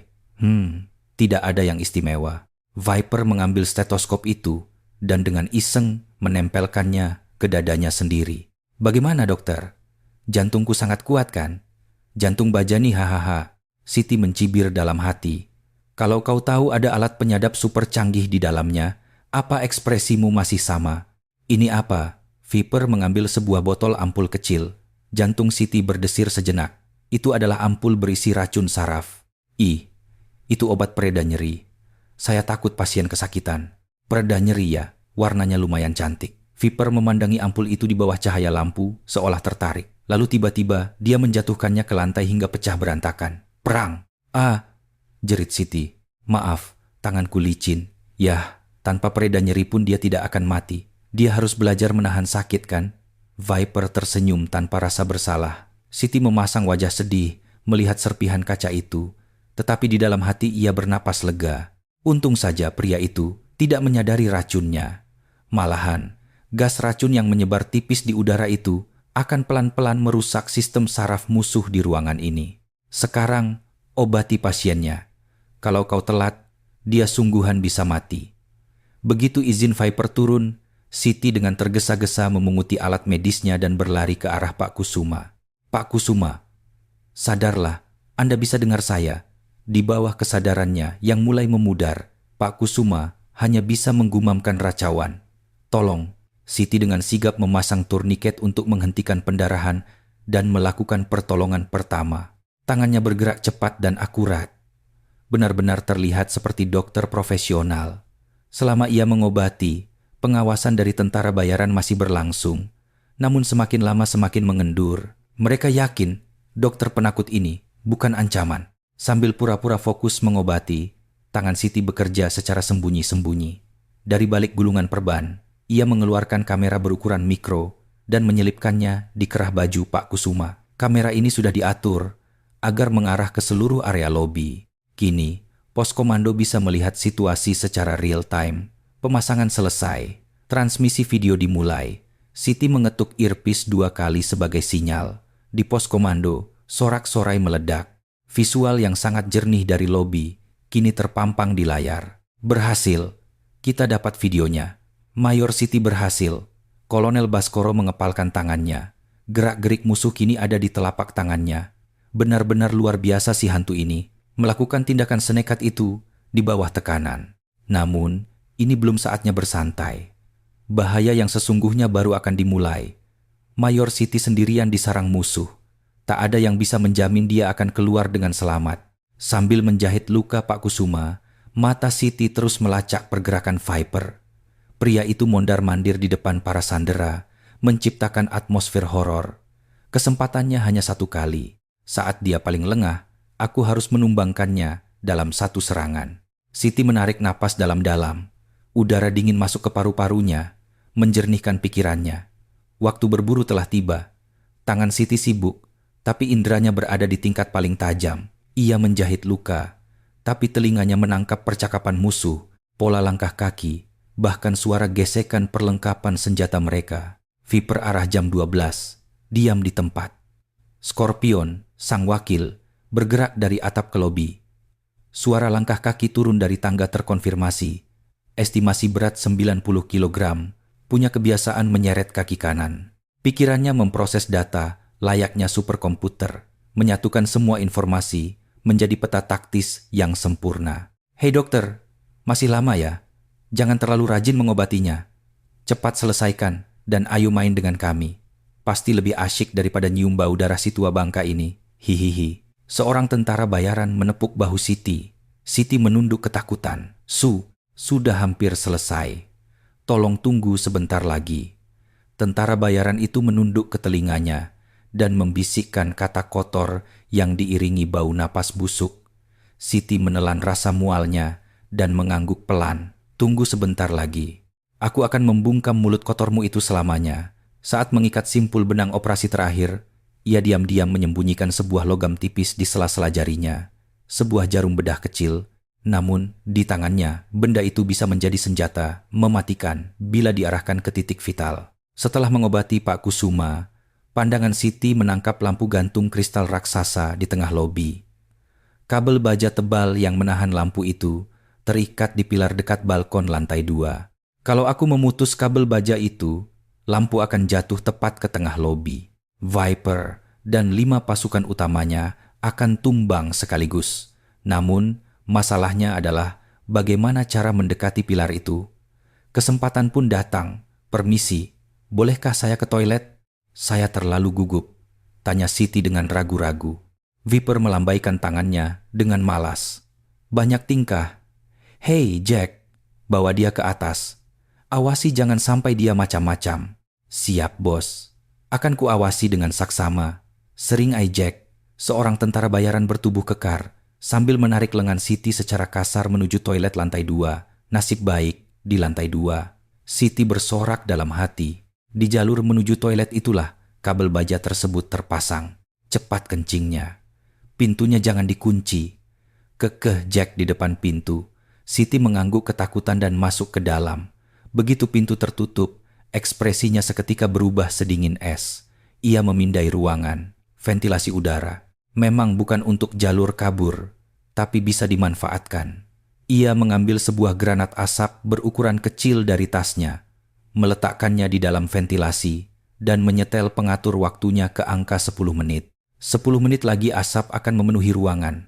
Tidak ada yang istimewa. Viper mengambil stetoskop itu dan dengan iseng menempelkannya ke dadanya sendiri. Bagaimana dokter? Jantungku sangat kuat kan? Jantung Bajani hahaha. Siti mencibir dalam hati. Kalau kau tahu ada alat penyadap super canggih di dalamnya, apa ekspresimu masih sama? Ini apa? Viper mengambil sebuah botol ampul kecil. Jantung Siti berdesir sejenak. Itu adalah ampul berisi racun saraf. Itu obat pereda nyeri. Saya takut pasien kesakitan. Pereda nyeri ya, warnanya lumayan cantik. Viper memandangi ampul itu di bawah cahaya lampu, seolah tertarik. Lalu tiba-tiba dia menjatuhkannya ke lantai hingga pecah berantakan. Perang! Jerit Siti. Maaf, tanganku licin. Yah, tanpa pereda nyeri pun dia tidak akan mati. Dia harus belajar menahan sakit kan? Viper tersenyum tanpa rasa bersalah. Siti memasang wajah sedih melihat serpihan kaca itu. Tetapi di dalam hati ia bernapas lega. Untung saja pria itu tidak menyadari racunnya. Malahan, gas racun yang menyebar tipis di udara itu akan pelan-pelan merusak sistem saraf musuh di ruangan ini. Sekarang, obati pasiennya. Kalau kau telat, dia sungguhan bisa mati. Begitu izin Viper turun, Siti dengan tergesa-gesa memunguti alat medisnya dan berlari ke arah Pak Kusuma. Pak Kusuma, sadarlah, Anda bisa dengar saya. Di bawah kesadarannya yang mulai memudar, Pak Kusuma hanya bisa menggumamkan racauan. Tolong, Siti dengan sigap memasang turniket untuk menghentikan pendarahan dan melakukan pertolongan pertama. Tangannya bergerak cepat dan akurat. Benar-benar terlihat seperti dokter profesional. Selama ia mengobati, pengawasan dari tentara bayaran masih berlangsung. Namun semakin lama semakin mengendur. Mereka yakin dokter penakut ini bukan ancaman. Sambil pura-pura fokus mengobati, tangan Siti bekerja secara sembunyi-sembunyi. Dari balik gulungan perban, Ia mengeluarkan kamera berukuran mikro dan menyelipkannya di kerah baju Pak Kusuma. Kamera ini sudah diatur agar mengarah ke seluruh area lobi. Kini, pos komando bisa melihat situasi secara real time. Pemasangan selesai. Transmisi video dimulai. Siti mengetuk earpiece 2 kali sebagai sinyal. Di pos komando, sorak-sorai meledak. Visual yang sangat jernih dari lobi kini terpampang di layar. Berhasil. Kita dapat videonya. Mayor Siti berhasil. Kolonel Baskoro mengepalkan tangannya. Gerak-gerik musuh kini ada di telapak tangannya. Benar-benar luar biasa si hantu ini. Melakukan tindakan senekat itu di bawah tekanan. Namun, ini belum saatnya bersantai. Bahaya yang sesungguhnya baru akan dimulai. Mayor Siti sendirian di sarang musuh. Tak ada yang bisa menjamin dia akan keluar dengan selamat. Sambil menjahit luka Pak Kusuma, mata Siti terus melacak pergerakan Viper. Pria itu mondar-mandir di depan para sandera, menciptakan atmosfer horor. Kesempatannya hanya satu kali. Saat dia paling lengah, aku harus menumbangkannya dalam satu serangan. Siti menarik napas dalam-dalam. Udara dingin masuk ke paru-parunya, menjernihkan pikirannya. Waktu berburu telah tiba. Tangan Siti sibuk, tapi inderanya berada di tingkat paling tajam. Ia menjahit luka, tapi telinganya menangkap percakapan musuh, pola langkah kaki, bahkan suara gesekan perlengkapan senjata mereka. Viper arah jam 12, diam di tempat. Scorpion, sang wakil, bergerak dari atap ke lobi. Suara langkah kaki turun dari tangga terkonfirmasi. Estimasi berat 90 kg, punya kebiasaan menyeret kaki kanan. Pikirannya memproses data layaknya superkomputer, menyatukan semua informasi menjadi peta taktis yang sempurna. Hei dokter, masih lama ya? Jangan terlalu rajin mengobatinya. Cepat selesaikan dan ayo main dengan kami. Pasti lebih asyik daripada nyium bau darah si tua bangka ini. Hihihi. Seorang tentara bayaran menepuk bahu Siti. Siti menunduk ketakutan. Sudah hampir selesai. Tolong tunggu sebentar lagi. Tentara bayaran itu menunduk ke telinganya dan membisikkan kata kotor yang diiringi bau napas busuk. Siti menelan rasa mualnya dan mengangguk pelan. Tunggu sebentar lagi. Aku akan membungkam mulut kotormu itu selamanya. Saat mengikat simpul benang operasi terakhir, ia diam-diam menyembunyikan sebuah logam tipis di sela-sela jarinya. Sebuah jarum bedah kecil. Namun, di tangannya, benda itu bisa menjadi senjata, mematikan bila diarahkan ke titik vital. Setelah mengobati Pak Kusuma, pandangan Siti menangkap lampu gantung kristal raksasa di tengah lobi. Kabel baja tebal yang menahan lampu itu terikat di pilar dekat balkon lantai 2. Kalau aku memutus kabel baja itu, lampu akan jatuh tepat ke tengah lobi. Viper dan 5 pasukan utamanya akan tumbang sekaligus. Namun, masalahnya adalah bagaimana cara mendekati pilar itu. Kesempatan pun datang. Permisi, bolehkah saya ke toilet? Saya terlalu gugup, tanya Siti dengan ragu-ragu. Viper melambaikan tangannya dengan malas. Banyak tingkah. Hei Jack, bawa dia ke atas. Awasi jangan sampai dia macam-macam. Siap bos, akan kuawasi dengan saksama. Sering Jack, seorang tentara bayaran bertubuh kekar, sambil menarik lengan Siti secara kasar menuju toilet lantai 2. Nasib baik, di lantai 2. Siti bersorak dalam hati. Di jalur menuju toilet itulah kabel baja tersebut terpasang. Cepat kencingnya. Pintunya jangan dikunci. Kekeh Jack di depan pintu. Siti mengangguk ketakutan dan masuk ke dalam. Begitu pintu tertutup, ekspresinya seketika berubah sedingin es. Ia memindai ruangan. Ventilasi udara memang bukan untuk jalur kabur, tapi bisa dimanfaatkan. Ia mengambil sebuah granat asap berukuran kecil dari tasnya, meletakkannya di dalam ventilasi, dan menyetel pengatur waktunya ke angka 10 menit. 10 menit lagi asap akan memenuhi ruangan.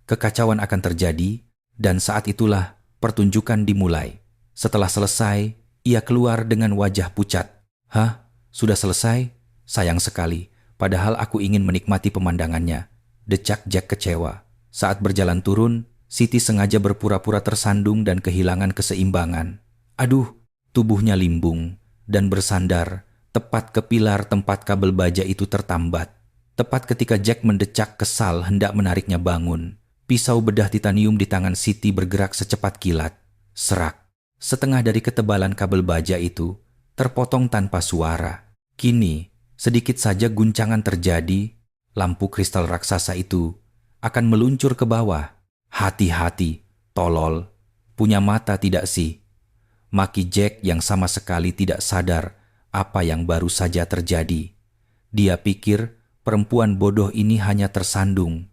Kekacauan akan terjadi, dan saat itulah pertunjukan dimulai. Setelah selesai, ia keluar dengan wajah pucat. Hah? Sudah selesai? Sayang sekali, padahal aku ingin menikmati pemandangannya. Decak Jack kecewa. Saat berjalan turun, Siti sengaja berpura-pura tersandung dan kehilangan keseimbangan. Aduh, tubuhnya limbung dan bersandar tepat ke pilar tempat kabel baja itu tertambat. Tepat ketika Jack mendecak kesal hendak menariknya bangun, pisau bedah titanium di tangan Siti bergerak secepat kilat. Serak. Setengah dari ketebalan kabel baja itu terpotong tanpa suara. Kini, sedikit saja guncangan terjadi, lampu kristal raksasa itu akan meluncur ke bawah. Hati-hati, tolol. Punya mata tidak sih? Maki Jack yang sama sekali tidak sadar apa yang baru saja terjadi. Dia pikir perempuan bodoh ini hanya tersandung.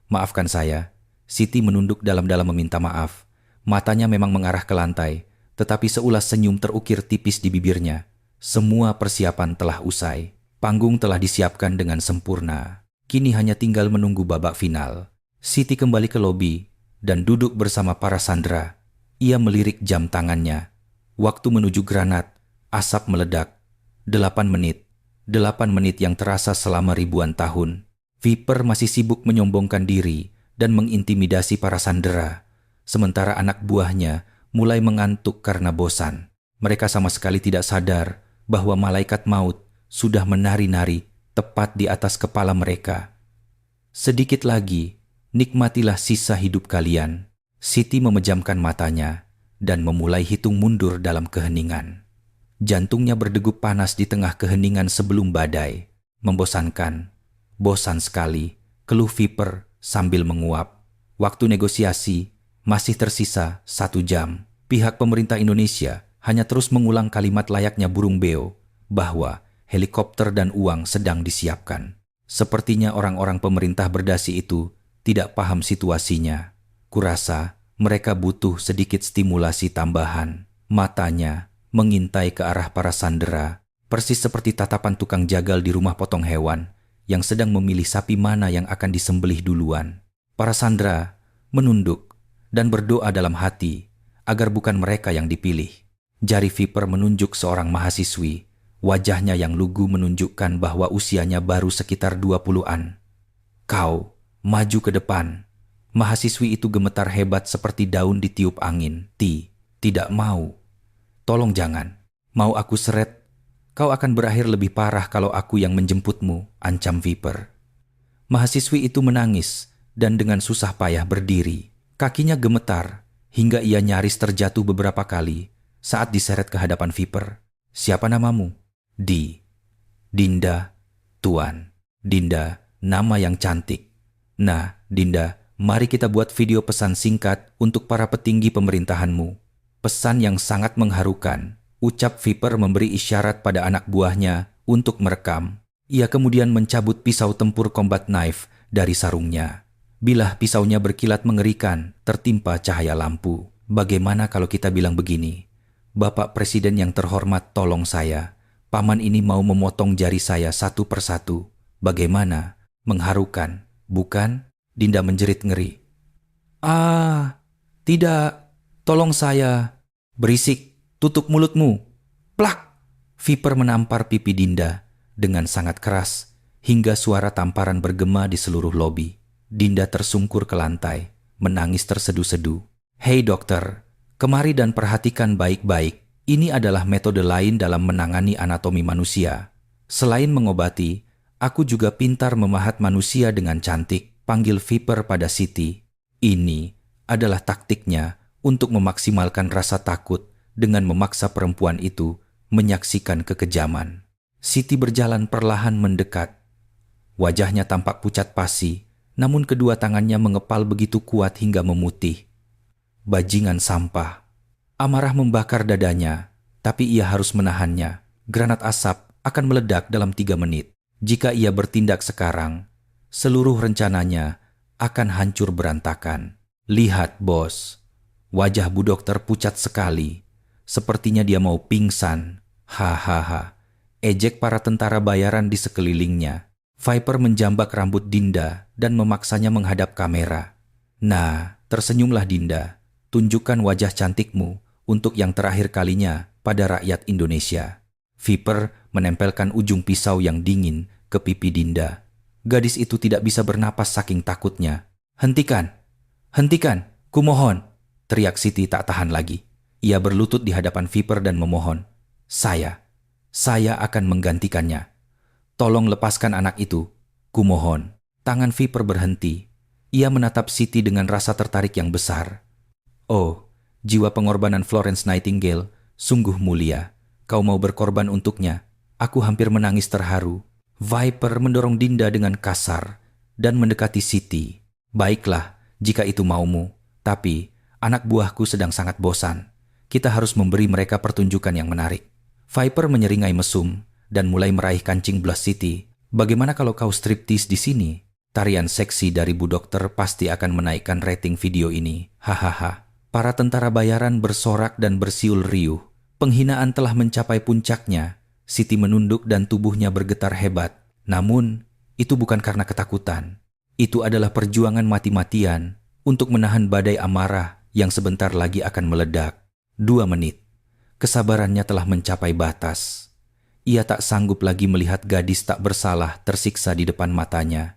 Maafkan saya. Siti menunduk dalam-dalam meminta maaf. Matanya memang mengarah ke lantai, tetapi seulas senyum terukir tipis di bibirnya. Semua persiapan telah usai. Panggung telah disiapkan dengan sempurna. Kini hanya tinggal menunggu babak final. Siti kembali ke lobi dan duduk bersama para sandera. Ia melirik jam tangannya. Waktu menuju granat, asap meledak. 8 menit. 8 menit yang terasa selama ribuan tahun. Viper masih sibuk menyombongkan diri dan mengintimidasi para sandera. Sementara anak buahnya mulai mengantuk karena bosan. Mereka sama sekali tidak sadar bahwa malaikat maut sudah menari-nari tepat di atas kepala mereka. Sedikit lagi, nikmatilah sisa hidup kalian. Siti memejamkan matanya dan memulai hitung mundur dalam keheningan. Jantungnya berdegup panas di tengah keheningan sebelum badai. Membosankan. Bosan sekali, keluh Viper sambil menguap. Waktu negosiasi masih tersisa 1 jam. Pihak pemerintah Indonesia hanya terus mengulang kalimat layaknya burung beo bahwa helikopter dan uang sedang disiapkan. Sepertinya orang-orang pemerintah berdasi itu tidak paham situasinya. Kurasa mereka butuh sedikit stimulasi tambahan. Matanya mengintai ke arah para sandera, persis seperti tatapan tukang jagal di rumah potong hewan yang sedang memilih sapi mana yang akan disembelih duluan. Para sandera menunduk dan berdoa dalam hati agar bukan mereka yang dipilih. Jari Viper menunjuk seorang mahasiswi. Wajahnya yang lugu menunjukkan bahwa usianya baru sekitar 20-an. Kau, maju ke depan. Mahasiswi itu gemetar hebat seperti daun ditiup angin. Tidak mau. Tolong jangan. Mau aku seret? Kau akan berakhir lebih parah kalau aku yang menjemputmu, ancam Viper. Mahasiswi itu menangis dan dengan susah payah berdiri. Kakinya gemetar hingga ia nyaris terjatuh beberapa kali saat diseret ke hadapan Viper. Siapa namamu? Dinda, Tuan. Dinda, nama yang cantik. Nah, Dinda, mari kita buat video pesan singkat untuk para petinggi pemerintahanmu. Pesan yang sangat mengharukan. Ucap Viper memberi isyarat pada anak buahnya untuk merekam. Ia kemudian mencabut pisau tempur combat knife dari sarungnya. Bilah pisaunya berkilat mengerikan, tertimpa cahaya lampu. Bagaimana kalau kita bilang begini? Bapak Presiden yang terhormat, tolong saya. Paman ini mau memotong jari saya satu persatu. Bagaimana? Mengharukan, bukan? Dinda menjerit ngeri. Tidak. Tolong saya. Berisik. Tutup mulutmu. Plak! Viper menampar pipi Dinda dengan sangat keras hingga suara tamparan bergema di seluruh lobi. Dinda tersungkur ke lantai, menangis tersedu-sedu. Hei dokter, kemari dan perhatikan baik-baik. Ini adalah metode lain dalam menangani anatomi manusia. Selain mengobati, aku juga pintar memahat manusia dengan cantik, panggil Viper pada Siti. Ini adalah taktiknya untuk memaksimalkan rasa takut dengan memaksa perempuan itu menyaksikan kekejaman. Siti berjalan perlahan mendekat. Wajahnya tampak pucat pasi, namun kedua tangannya mengepal begitu kuat hingga memutih. Bajingan sampah. Amarah membakar dadanya, tapi ia harus menahannya. Granat asap akan meledak dalam 3 menit. Jika ia bertindak sekarang, seluruh rencananya akan hancur berantakan. Lihat, bos. Wajah Bu Dokter pucat sekali. Sepertinya dia mau pingsan. Hahaha. Ejek para tentara bayaran di sekelilingnya. Viper menjambak rambut Dinda dan memaksanya menghadap kamera. Nah, tersenyumlah Dinda. Tunjukkan wajah cantikmu untuk yang terakhir kalinya pada rakyat Indonesia. Viper menempelkan ujung pisau yang dingin ke pipi Dinda. Gadis itu tidak bisa bernapas saking takutnya. Hentikan! Hentikan! Kumohon! Teriak Siti tak tahan lagi. Ia berlutut di hadapan Viper dan memohon. Saya akan menggantikannya. Tolong lepaskan anak itu. Kumohon. Tangan Viper berhenti. Ia menatap Siti dengan rasa tertarik yang besar. Oh, jiwa pengorbanan Florence Nightingale sungguh mulia. Kau mau berkorban untuknya. Aku hampir menangis terharu. Viper mendorong Dinda dengan kasar dan mendekati Siti. Baiklah, jika itu maumu. Tapi, anak buahku sedang sangat bosan. Kita harus memberi mereka pertunjukan yang menarik. Viper menyeringai mesum dan mulai meraih kancing belas Siti. Bagaimana kalau kau striptease di sini? Tarian seksi dari Bu Dokter pasti akan menaikkan rating video ini. Hahaha. Para tentara bayaran bersorak dan bersiul riuh. Penghinaan telah mencapai puncaknya. Siti menunduk dan tubuhnya bergetar hebat. Namun, itu bukan karena ketakutan. Itu adalah perjuangan mati-matian untuk menahan badai amarah yang sebentar lagi akan meledak. 2 menit. Kesabarannya telah mencapai batas. Ia tak sanggup lagi melihat gadis tak bersalah tersiksa di depan matanya.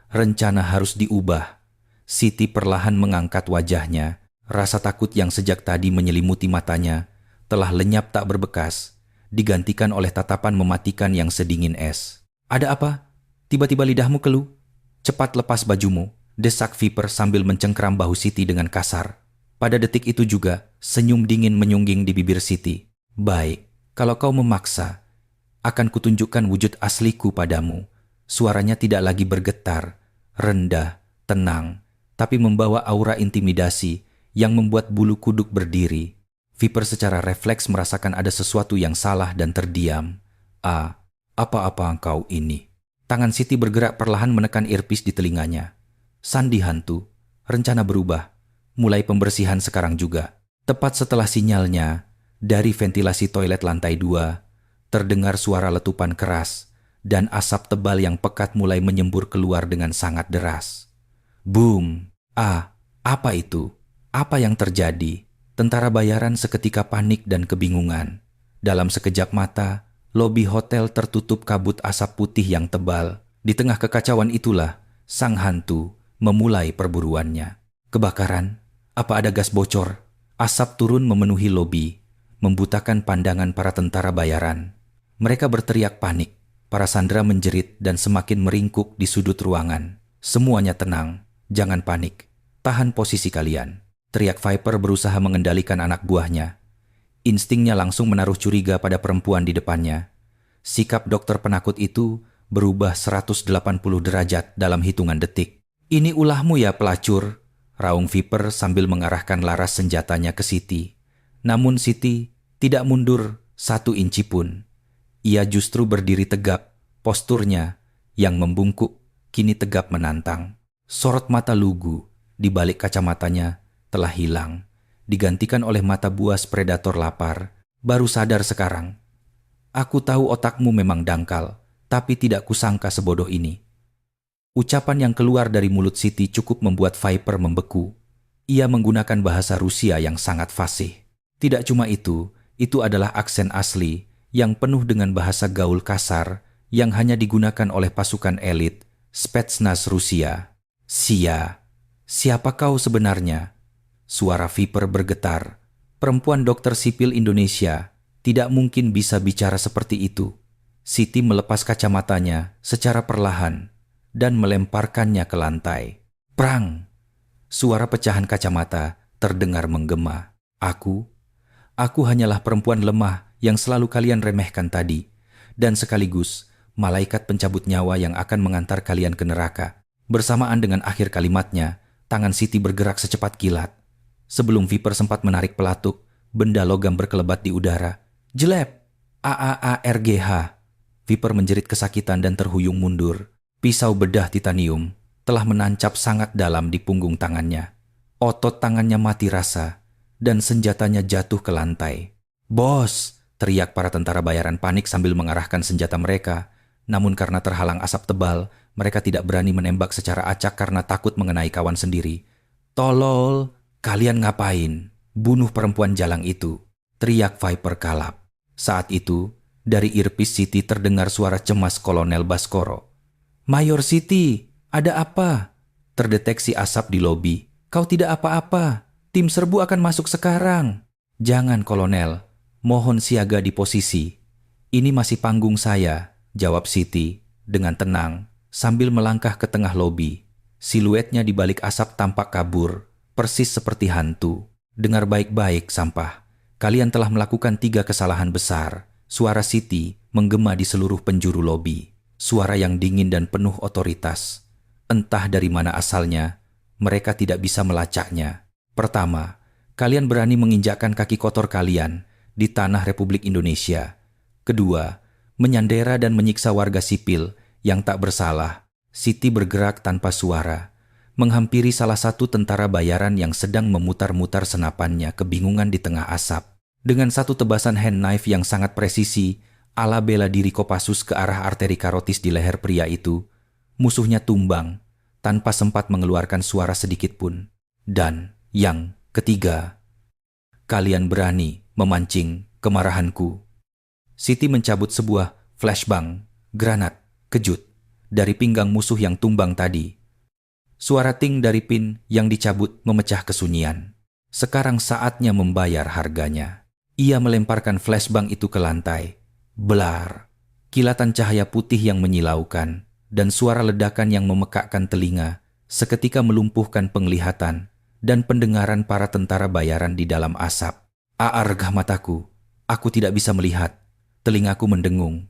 Rencana harus diubah. Siti perlahan mengangkat wajahnya. Rasa takut yang sejak tadi menyelimuti matanya telah lenyap tak berbekas, digantikan oleh tatapan mematikan yang sedingin es. Ada apa? Tiba-tiba lidahmu keluh. Cepat lepas bajumu, desak Viper sambil mencengkeram bahu Siti dengan kasar. Pada detik itu juga, senyum dingin menyungging di bibir Siti. Baik, kalau kau memaksa, akan kutunjukkan wujud asliku padamu. Suaranya tidak lagi bergetar, rendah, tenang, tapi membawa aura intimidasi yang membuat bulu kuduk berdiri. Viper secara refleks merasakan ada sesuatu yang salah dan terdiam. Apa-apa engkau ini? Tangan Siti bergerak perlahan menekan earpiece di telinganya. Sandi hantu, rencana berubah. Mulai pembersihan sekarang juga. Tepat setelah sinyalnya, dari ventilasi toilet lantai 2, terdengar suara letupan keras dan asap tebal yang pekat mulai menyembur keluar dengan sangat deras. Boom! Apa itu? Apa yang terjadi? Tentara bayaran seketika panik dan kebingungan. Dalam sekejap mata, lobi hotel tertutup kabut asap putih yang tebal. Di tengah kekacauan itulah, sang hantu memulai perburuannya. Kebakaran? Apa ada gas bocor? Asap turun memenuhi lobi, membutakan pandangan para tentara bayaran. Mereka berteriak panik. Para sandera menjerit dan semakin meringkuk di sudut ruangan. Semuanya tenang, jangan panik. Tahan posisi kalian. Teriak Viper berusaha mengendalikan anak buahnya. Instingnya langsung menaruh curiga pada perempuan di depannya. Sikap dokter penakut itu berubah 180 derajat dalam hitungan detik. Ini ulahmu ya pelacur, raung Viper sambil mengarahkan laras senjatanya ke Siti. Namun Siti tidak mundur 1 inci pun. Ia justru berdiri tegap, posturnya yang membungkuk kini tegap menantang. Sorot mata lugu di balik kacamatanya telah hilang, digantikan oleh mata buas predator lapar. Baru sadar sekarang. Aku tahu otakmu memang dangkal, tapi tidak kusangka sebodoh ini. Ucapan yang keluar dari mulut Siti cukup membuat Viper membeku. Ia menggunakan bahasa Rusia yang sangat fasih. Tidak cuma itu adalah aksen asli yang penuh dengan bahasa gaul kasar yang hanya digunakan oleh pasukan elit Spetsnaz Rusia. Siapa kau sebenarnya? Suara Viper bergetar. Perempuan dokter sipil Indonesia tidak mungkin bisa bicara seperti itu. Siti melepas kacamatanya secara perlahan dan melemparkannya ke lantai. Prang! Suara pecahan kacamata terdengar menggema. Aku hanyalah perempuan lemah yang selalu kalian remehkan tadi, dan sekaligus malaikat pencabut nyawa yang akan mengantar kalian ke neraka. Bersamaan dengan akhir kalimatnya, tangan Siti bergerak secepat kilat. Sebelum Viper sempat menarik pelatuk, benda logam berkelebat di udara. Jelep! AAARGH! Viper menjerit kesakitan dan terhuyung mundur. Pisau bedah titanium telah menancap sangat dalam di punggung tangannya. Otot tangannya mati rasa, dan senjatanya jatuh ke lantai. Bos! Teriak para tentara bayaran panik sambil mengarahkan senjata mereka. Namun karena terhalang asap tebal, mereka tidak berani menembak secara acak karena takut mengenai kawan sendiri. Tolol! Kalian ngapain? Bunuh perempuan jalang itu! Teriak Viper kalap. Saat itu, dari earpiece Siti terdengar suara cemas Kolonel Baskoro. Mayor Siti, ada apa? Terdeteksi asap di lobi. Kau tidak apa-apa. Tim serbu akan masuk sekarang. Jangan, Kolonel. Mohon siaga di posisi. Ini masih panggung saya, jawab Siti dengan tenang sambil melangkah ke tengah lobi. Siluetnya di balik asap tampak kabur, persis seperti hantu. Dengar baik-baik, sampah. Kalian telah melakukan 3 kesalahan besar. Suara Siti menggema di seluruh penjuru lobi. Suara yang dingin dan penuh otoritas. Entah dari mana asalnya, mereka tidak bisa melacaknya. Pertama, kalian berani menginjakkan kaki kotor kalian di tanah Republik Indonesia. Kedua, menyandera dan menyiksa warga sipil yang tak bersalah. Siti bergerak tanpa suara, menghampiri salah satu tentara bayaran yang sedang memutar-mutar senapannya kebingungan di tengah asap. Dengan satu tebasan hand knife yang sangat presisi, ala bela diri Kopassus ke arah arteri karotis di leher pria itu, musuhnya tumbang tanpa sempat mengeluarkan suara sedikit pun. Dan yang ketiga, kalian berani memancing kemarahanku. Siti mencabut sebuah flashbang, granat, kejut, dari pinggang musuh yang tumbang tadi. Suara ting dari pin yang dicabut memecah kesunyian. Sekarang saatnya membayar harganya. Ia melemparkan flashbang itu ke lantai. Belar, kilatan cahaya putih yang menyilaukan, dan suara ledakan yang memekakkan telinga, seketika melumpuhkan penglihatan dan pendengaran para tentara bayaran di dalam asap. Argah mataku, aku tidak bisa melihat, telingaku mendengung.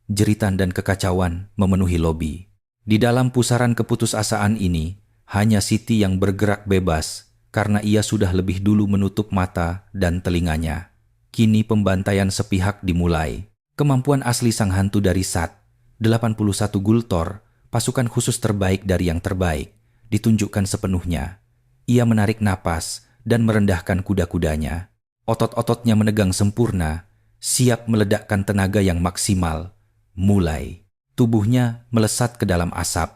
Jeritan dan kekacauan memenuhi lobi. Di dalam pusaran keputusasaan ini, hanya Siti yang bergerak bebas karena ia sudah lebih dulu menutup mata dan telinganya. Kini pembantaian sepihak dimulai. Kemampuan asli sang hantu dari SAT, 81 Gultor, pasukan khusus terbaik dari yang terbaik, ditunjukkan sepenuhnya. Ia menarik napas dan merendahkan kuda-kudanya. Otot-ototnya menegang sempurna, siap meledakkan tenaga yang maksimal. Mulai. Tubuhnya melesat ke dalam asap.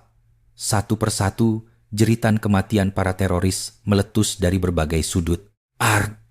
Satu persatu, jeritan kematian para teroris meletus dari berbagai sudut. Arg!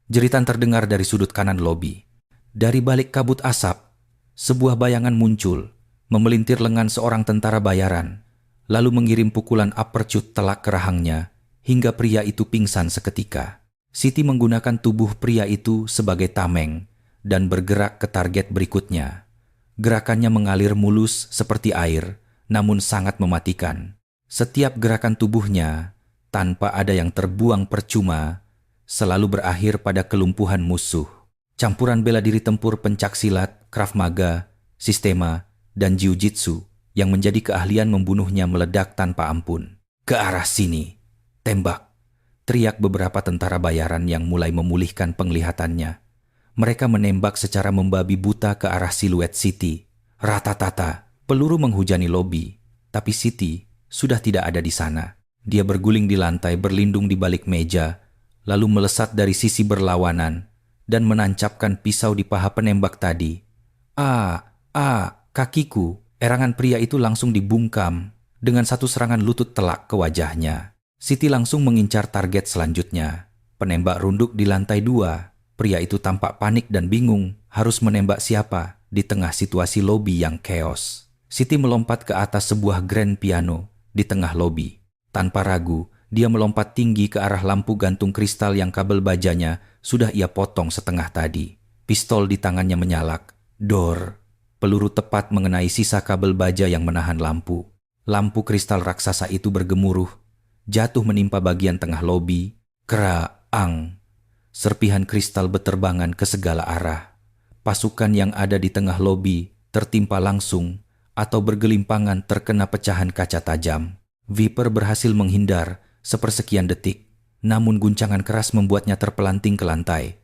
Jeritan terdengar dari sudut kanan lobi. Dari balik kabut asap, sebuah bayangan muncul, memelintir lengan seorang tentara bayaran, lalu mengirim pukulan uppercut telak ke rahangnya, hingga pria itu pingsan seketika. Siti menggunakan tubuh pria itu sebagai tameng, dan bergerak ke target berikutnya. Gerakannya mengalir mulus seperti air, namun sangat mematikan. Setiap gerakan tubuhnya, tanpa ada yang terbuang percuma, selalu berakhir pada kelumpuhan musuh. Campuran bela diri tempur pencaksilat, Krav Maga, Sistema, dan Jiu-Jitsu yang menjadi keahlian membunuhnya meledak tanpa ampun. Ke arah sini, tembak, teriak beberapa tentara bayaran yang mulai memulihkan penglihatannya. Mereka menembak secara membabi buta ke arah siluet Siti. Rata-tata, peluru menghujani lobi, tapi Siti sudah tidak ada di sana. Dia berguling di lantai berlindung di balik meja, lalu melesat dari sisi berlawanan dan menancapkan pisau di paha penembak tadi. Kakiku! Erangan pria itu langsung dibungkam dengan satu serangan lutut telak ke wajahnya. Siti langsung mengincar target selanjutnya. Penembak runduk di lantai 2. Pria itu tampak panik dan bingung harus menembak siapa di tengah situasi lobi yang chaos. Siti melompat ke atas sebuah grand piano di tengah lobi. Tanpa ragu, dia melompat tinggi ke arah lampu gantung kristal yang kabel bajanya sudah ia potong setengah tadi. Pistol di tangannya menyalak. Dor! Peluru tepat mengenai sisa kabel baja yang menahan lampu. Lampu kristal raksasa itu bergemuruh, jatuh menimpa bagian tengah lobi. Keraang! Serpihan kristal beterbangan ke segala arah. Pasukan yang ada di tengah lobi tertimpa langsung atau bergelimpangan terkena pecahan kaca tajam. Viper berhasil menghindar sepersekian detik, namun guncangan keras membuatnya terpelanting ke lantai.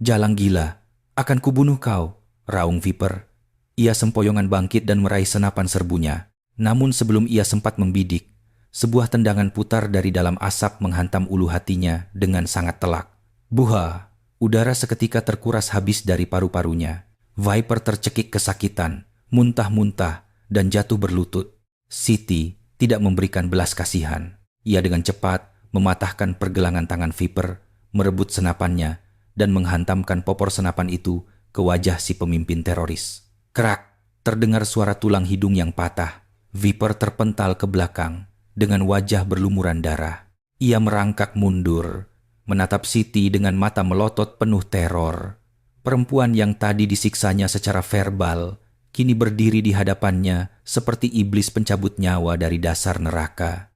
Jalang gila, akan kubunuh kau, raung Viper. Ia sempoyongan bangkit dan meraih senapan serbunya. Namun sebelum ia sempat membidik, sebuah tendangan putar dari dalam asap menghantam ulu hatinya dengan sangat telak. Buha! Udara seketika terkuras habis dari paru-parunya. Viper tercekik kesakitan, muntah-muntah, dan jatuh berlutut. Siti tidak memberikan belas kasihan. Ia dengan cepat mematahkan pergelangan tangan Viper, merebut senapannya, dan menghantamkan popor senapan itu ke wajah si pemimpin teroris. Kerak! Terdengar suara tulang hidung yang patah. Viper terpental ke belakang dengan wajah berlumuran darah. Ia merangkak mundur, menatap Siti dengan mata melotot penuh teror. Perempuan yang tadi disiksanya secara verbal, kini berdiri di hadapannya seperti iblis pencabut nyawa dari dasar neraka.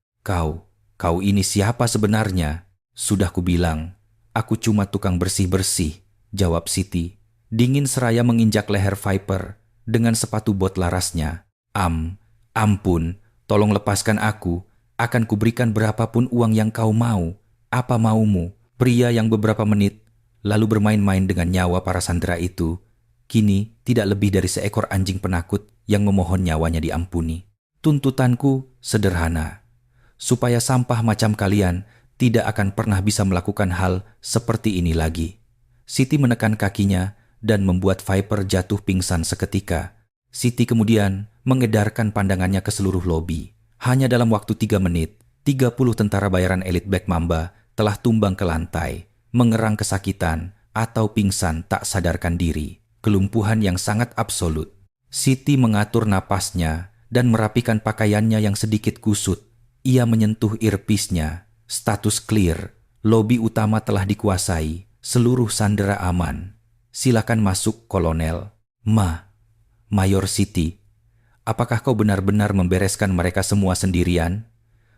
Kau ini siapa sebenarnya? Sudah kubilang, aku cuma tukang bersih-bersih, jawab Siti. Dingin seraya menginjak leher Viper dengan sepatu bot larasnya. Ampun, tolong lepaskan aku. Akan kuberikan berapapun uang yang kau mau. Apa maumu? Pria yang beberapa menit lalu bermain-main dengan nyawa para sandera itu, kini tidak lebih dari seekor anjing penakut yang memohon nyawanya diampuni. Tuntutanku sederhana, supaya sampah macam kalian tidak akan pernah bisa melakukan hal seperti ini lagi. Siti menekan kakinya dan membuat Viper jatuh pingsan seketika. Siti kemudian mengedarkan pandangannya ke seluruh lobi. Hanya dalam waktu 3 menit, 30 tentara bayaran elit Black Mamba telah tumbang ke lantai, mengerang kesakitan atau pingsan tak sadarkan diri. Kelumpuhan yang sangat absolut. Siti mengatur napasnya dan merapikan pakaiannya yang sedikit kusut. Ia menyentuh earpiece-nya. Status clear. Lobi utama telah dikuasai. Seluruh sandera aman. Silakan masuk, Kolonel. Mayor Siti, apakah kau benar-benar membereskan mereka semua sendirian?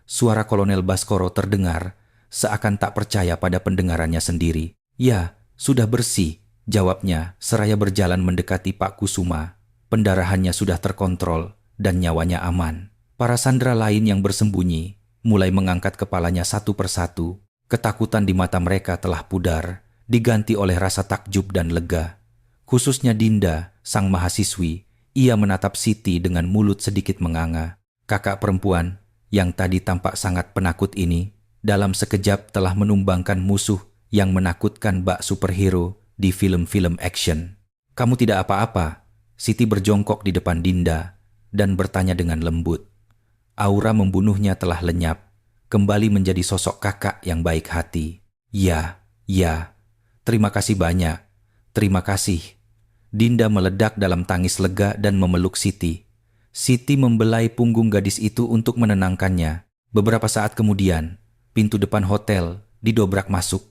Suara Kolonel Baskoro terdengar, seakan tak percaya pada pendengarannya sendiri. Ya, sudah bersih, jawabnya seraya berjalan mendekati Pak Kusuma. Pendarahannya sudah terkontrol dan nyawanya aman. Para sandera lain yang bersembunyi mulai mengangkat kepalanya satu persatu. Ketakutan di mata mereka telah pudar, diganti oleh rasa takjub dan lega. Khususnya Dinda, sang mahasiswi, ia menatap Siti dengan mulut sedikit menganga. Kakak perempuan yang tadi tampak sangat penakut ini, dalam sekejap telah menumbangkan musuh yang menakutkan bak superhero di film-film action. Kamu tidak apa-apa? Siti berjongkok di depan Dinda dan bertanya dengan lembut. Aura membunuhnya telah lenyap, kembali menjadi sosok kakak yang baik hati. Ya, terima kasih banyak. Terima kasih. Dinda meledak dalam tangis lega dan memeluk Siti. Siti membelai punggung gadis itu untuk menenangkannya. Beberapa saat kemudian, pintu depan hotel didobrak masuk.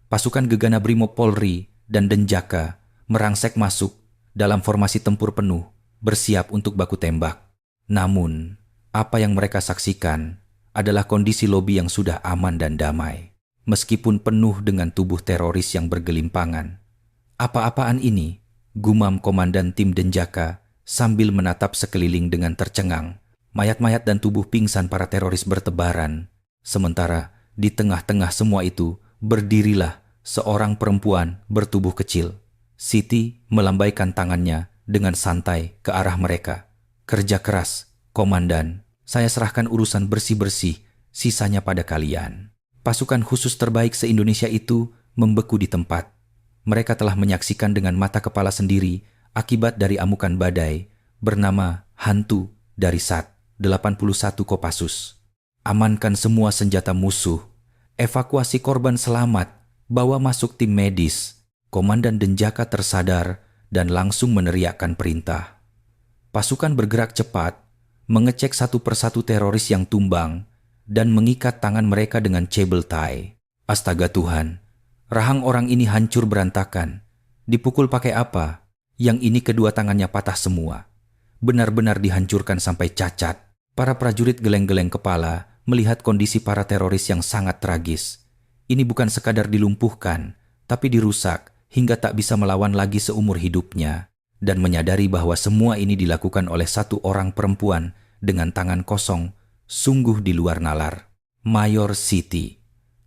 Pasukan gegana Brimob Polri dan Denjaka merangsek masuk dalam formasi tempur penuh, bersiap untuk baku tembak. Namun, apa yang mereka saksikan adalah kondisi lobi yang sudah aman dan damai, meskipun penuh dengan tubuh teroris yang bergelimpangan. Apa-apaan ini? Gumam komandan tim Denjaka sambil menatap sekeliling dengan tercengang. Mayat-mayat dan tubuh pingsan para teroris bertebaran. Sementara di tengah-tengah semua itu berdirilah seorang perempuan bertubuh kecil. Siti melambaikan tangannya dengan santai ke arah mereka. Kerja keras, komandan. Saya serahkan urusan bersih-bersih, sisanya pada kalian. Pasukan khusus terbaik se-Indonesia itu membeku di tempat. Mereka telah menyaksikan dengan mata kepala sendiri akibat dari amukan badai bernama hantu dari SAT 81 Kopassus. Amankan semua senjata musuh, evakuasi korban selamat, bawa masuk tim medis. Komandan Denjaka tersadar dan langsung meneriakkan perintah. Pasukan bergerak cepat, mengecek satu persatu teroris yang tumbang dan mengikat tangan mereka dengan cable tie. Astaga Tuhan! Rahang orang ini hancur berantakan. Dipukul pakai apa? Yang ini kedua tangannya patah semua. Benar-benar dihancurkan sampai cacat. Para prajurit geleng-geleng kepala melihat kondisi para teroris yang sangat tragis. Ini bukan sekadar dilumpuhkan, tapi dirusak hingga tak bisa melawan lagi seumur hidupnya. Dan menyadari bahwa semua ini dilakukan oleh satu orang perempuan dengan tangan kosong, sungguh di luar nalar. Mayor Siti,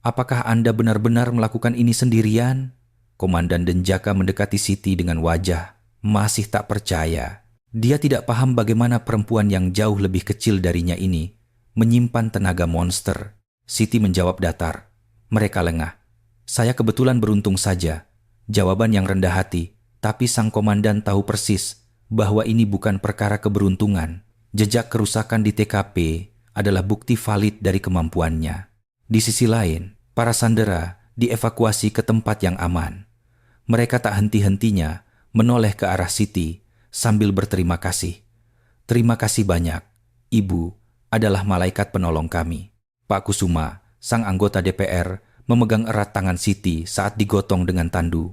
apakah Anda benar-benar melakukan ini sendirian? Komandan Denjaka mendekati Siti dengan wajah masih tak percaya. Dia tidak paham bagaimana perempuan yang jauh lebih kecil darinya ini menyimpan tenaga monster. Siti menjawab datar. Mereka lengah. Saya kebetulan beruntung saja. Jawaban yang rendah hati, tapi sang komandan tahu persis bahwa ini bukan perkara keberuntungan. Jejak kerusakan di TKP adalah bukti valid dari kemampuannya. Di sisi lain, para sandera dievakuasi ke tempat yang aman. Mereka tak henti-hentinya menoleh ke arah Siti sambil berterima kasih. Terima kasih banyak. Ibu adalah malaikat penolong kami. Pak Kusuma, sang anggota DPR, memegang erat tangan Siti saat digotong dengan tandu.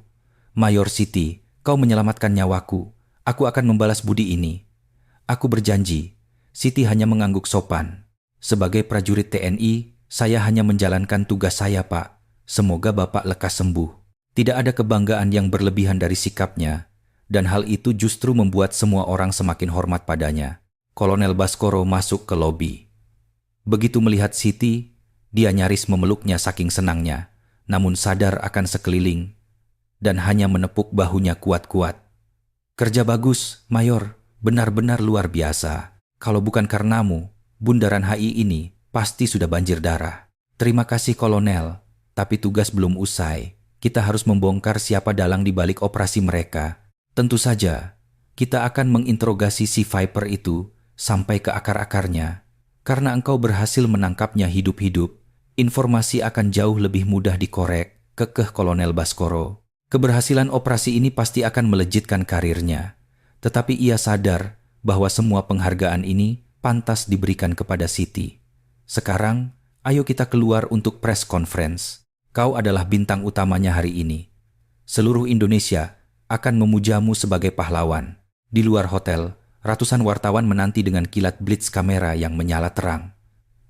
Mayor Siti, kau menyelamatkan nyawaku. Aku akan membalas budi ini. Aku berjanji. Siti hanya mengangguk sopan. Sebagai prajurit TNI, saya hanya menjalankan tugas saya, Pak. Semoga Bapak lekas sembuh. Tidak ada kebanggaan yang berlebihan dari sikapnya, dan hal itu justru membuat semua orang semakin hormat padanya. Kolonel Baskoro masuk ke lobi. Begitu melihat Siti, dia nyaris memeluknya saking senangnya, namun sadar akan sekeliling, dan hanya menepuk bahunya kuat-kuat. Kerja bagus, Mayor, benar-benar luar biasa. Kalau bukan karenamu, bundaran HI ini pasti sudah banjir darah. Terima kasih Kolonel, tapi tugas belum usai. Kita harus membongkar siapa dalang di balik operasi mereka. Tentu saja, kita akan menginterogasi si Viper itu sampai ke akar-akarnya. Karena engkau berhasil menangkapnya hidup-hidup, informasi akan jauh lebih mudah dikorek, kekeh Kolonel Baskoro. Keberhasilan operasi ini pasti akan melejitkan karirnya. Tetapi ia sadar bahwa semua penghargaan ini pantas diberikan kepada Siti. Sekarang, ayo kita keluar untuk press conference. Kau adalah bintang utamanya hari ini. Seluruh Indonesia akan memujamu sebagai pahlawan. Di luar hotel, ratusan wartawan menanti dengan kilat blitz kamera yang menyala terang.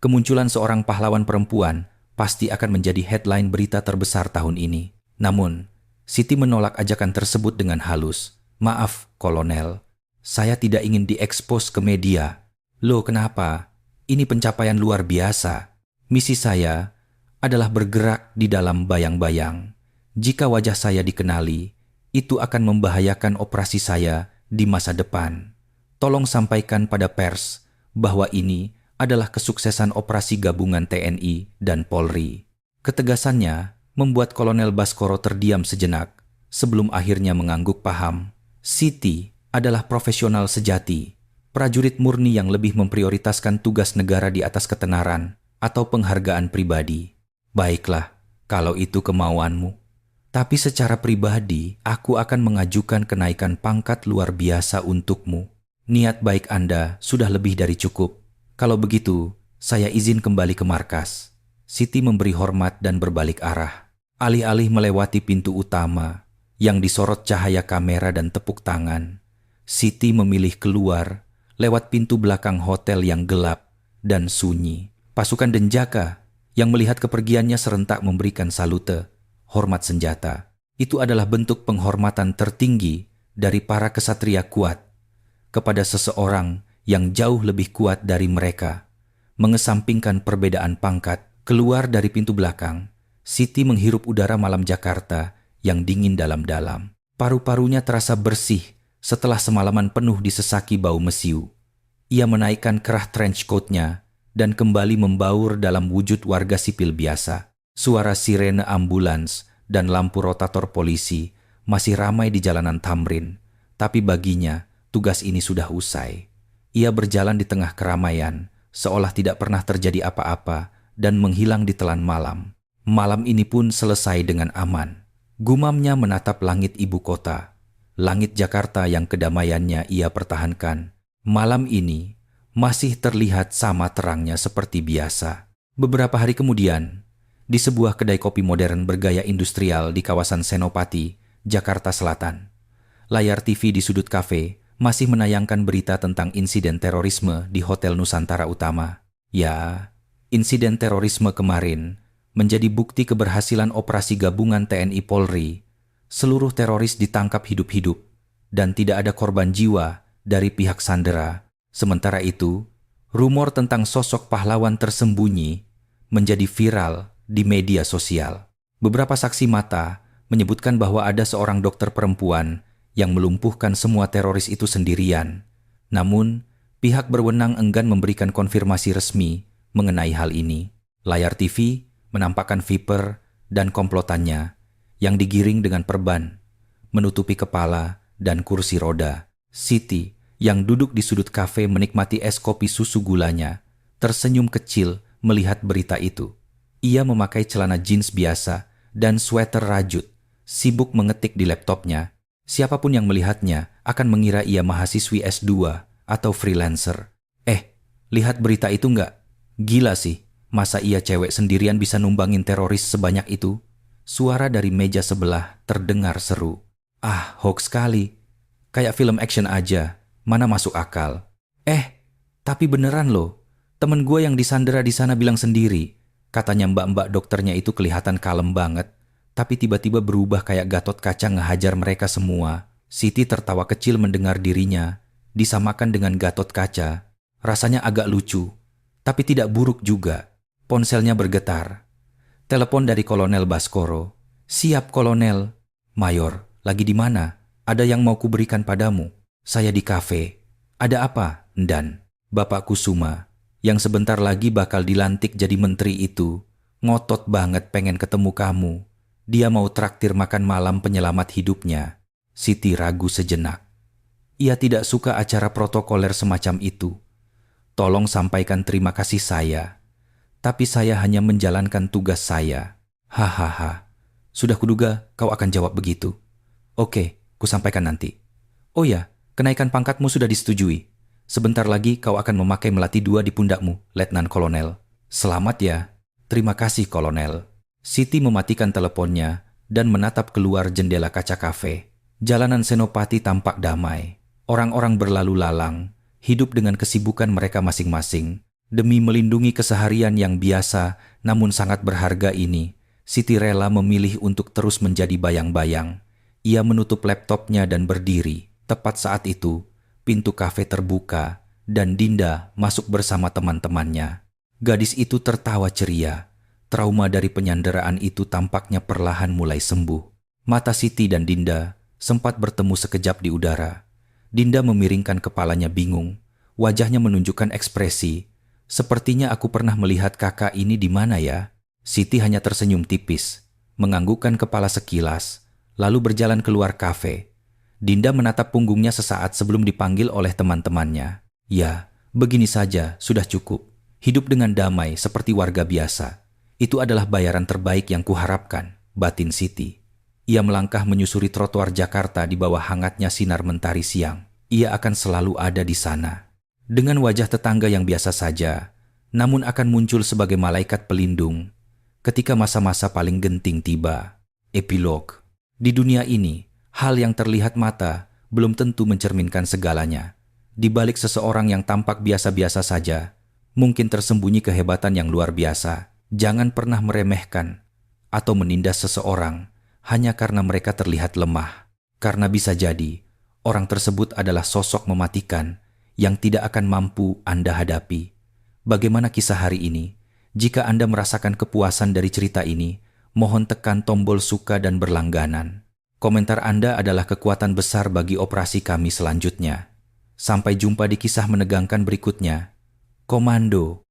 Kemunculan seorang pahlawan perempuan pasti akan menjadi headline berita terbesar tahun ini. Namun, Siti menolak ajakan tersebut dengan halus. Maaf, Kolonel. Saya tidak ingin diekspos ke media. Loh, kenapa? Ini pencapaian luar biasa. Misi saya adalah bergerak di dalam bayang-bayang. Jika wajah saya dikenali, itu akan membahayakan operasi saya di masa depan. Tolong sampaikan pada pers bahwa ini adalah kesuksesan operasi gabungan TNI dan Polri. Ketegasannya membuat Kolonel Baskoro terdiam sejenak sebelum akhirnya mengangguk paham. Siti adalah profesional sejati, prajurit murni yang lebih memprioritaskan tugas negara di atas ketenaran atau penghargaan pribadi. Baiklah, kalau itu kemauanmu. Tapi secara pribadi, aku akan mengajukan kenaikan pangkat luar biasa untukmu. Niat baik Anda sudah lebih dari cukup. Kalau begitu, saya izin kembali ke markas. Siti memberi hormat dan berbalik arah. Alih-alih melewati pintu utama yang disorot cahaya kamera dan tepuk tangan, Siti memilih keluar lewat pintu belakang hotel yang gelap dan sunyi. Pasukan Denjaka yang melihat kepergiannya serentak memberikan salute, hormat senjata. Itu adalah bentuk penghormatan tertinggi dari para kesatria kuat kepada seseorang yang jauh lebih kuat dari mereka. Mengesampingkan perbedaan pangkat, keluar dari pintu belakang, Siti menghirup udara malam Jakarta yang dingin dalam-dalam. Paru-parunya terasa bersih setelah semalaman penuh disesaki bau mesiu. Ia menaikkan kerah trench coat-nya dan kembali membaur dalam wujud warga sipil biasa. Suara sirene ambulans dan lampu rotator polisi masih ramai di jalanan Tamrin, tapi baginya tugas ini sudah usai. Ia berjalan di tengah keramaian, seolah tidak pernah terjadi apa-apa dan menghilang di telan malam. Malam ini pun selesai dengan aman. Gumamnya menatap langit ibu kota, langit Jakarta yang kedamaiannya ia pertahankan. Malam ini masih terlihat sama terangnya seperti biasa. Beberapa hari kemudian, di sebuah kedai kopi modern bergaya industrial di kawasan Senopati, Jakarta Selatan, layar TV di sudut kafe masih menayangkan berita tentang insiden terorisme di Hotel Nusantara Utama. Ya, insiden terorisme kemarin menjadi bukti keberhasilan operasi gabungan TNI Polri. Seluruh teroris ditangkap hidup-hidup dan tidak ada korban jiwa dari pihak sandera. Sementara itu, rumor tentang sosok pahlawan tersembunyi menjadi viral di media sosial. Beberapa saksi mata menyebutkan bahwa ada seorang dokter perempuan yang melumpuhkan semua teroris itu sendirian. Namun, pihak berwenang enggan memberikan konfirmasi resmi mengenai hal ini. Layar TV menampakkan Viper dan komplotannya yang digiring dengan perban, menutupi kepala dan kursi roda. Siti yang duduk di sudut kafe menikmati es kopi susu gulanya, tersenyum kecil melihat berita itu. Ia memakai celana jeans biasa dan sweater rajut, sibuk mengetik di laptopnya. Siapapun yang melihatnya akan mengira ia mahasiswi S2 atau freelancer. Lihat berita itu nggak? Gila sih, masa ia cewek sendirian bisa numbangin teroris sebanyak itu? Suara dari meja sebelah terdengar seru. Ah, hoax sekali. Kayak film action aja, mana masuk akal. Tapi beneran loh, temen gue yang disandera di sana bilang sendiri. Katanya mbak-mbak dokternya itu kelihatan kalem banget. tapi tiba-tiba berubah kayak Gatot Kaca ngehajar mereka semua. Siti tertawa kecil mendengar dirinya disamakan dengan Gatot Kaca. Rasanya agak lucu, tapi tidak buruk juga. Ponselnya bergetar. Telepon dari Kolonel Baskoro. "Siap, Kolonel." "Mayor, lagi di mana? Ada yang mau kuberikan padamu." "Saya di kafe." "Ada apa?" "Dan Bapak Kusuma, yang sebentar lagi bakal dilantik jadi menteri itu, ngotot banget pengen ketemu kamu. Dia mau traktir makan malam penyelamat hidupnya." Siti ragu sejenak. Ia tidak suka acara protokoler semacam itu. "Tolong sampaikan terima kasih saya. Tapi saya hanya menjalankan tugas saya." "Hahaha, sudah kuduga kau akan jawab begitu. Oke, kusampaikan nanti. Oh ya, kenaikan pangkatmu sudah disetujui. Sebentar lagi kau akan memakai melati 2 di pundakmu, Letnan Kolonel." "Selamat ya." "Terima kasih, Kolonel." Siti mematikan teleponnya dan menatap keluar jendela kaca kafe. Jalanan Senopati tampak damai. Orang-orang berlalu lalang, hidup dengan kesibukan mereka masing-masing. Demi melindungi keseharian yang biasa namun sangat berharga ini, Siti rela memilih untuk terus menjadi bayang-bayang. Ia menutup laptopnya dan berdiri. Tepat saat itu, pintu kafe terbuka dan Dinda masuk bersama teman-temannya. Gadis itu tertawa ceria. Trauma dari penyanderaan itu tampaknya perlahan mulai sembuh. Mata Siti dan Dinda sempat bertemu sekejap di udara. Dinda memiringkan kepalanya bingung. Wajahnya menunjukkan ekspresi. "Sepertinya aku pernah melihat kakak ini di mana ya?" Siti hanya tersenyum tipis, menganggukkan kepala sekilas, lalu berjalan keluar kafe. Dinda menatap punggungnya sesaat sebelum dipanggil oleh teman-temannya. "Ya, begini saja, sudah cukup. Hidup dengan damai seperti warga biasa. Itu adalah bayaran terbaik yang kuharapkan," batin Siti. Ia melangkah menyusuri trotoar Jakarta di bawah hangatnya sinar mentari siang. Ia akan selalu ada di sana. Dengan wajah tetangga yang biasa saja, namun akan muncul sebagai malaikat pelindung ketika masa-masa paling genting tiba. Epilog. Di dunia ini, hal yang terlihat mata belum tentu mencerminkan segalanya. Di balik seseorang yang tampak biasa-biasa saja, mungkin tersembunyi kehebatan yang luar biasa. Jangan pernah meremehkan atau menindas seseorang hanya karena mereka terlihat lemah. Karena bisa jadi, orang tersebut adalah sosok mematikan yang tidak akan mampu Anda hadapi. Bagaimana kisah hari ini? Jika Anda merasakan kepuasan dari cerita ini, mohon tekan tombol suka dan berlangganan. Komentar Anda adalah kekuatan besar bagi operasi kami selanjutnya. Sampai jumpa di kisah menegangkan berikutnya. Komando.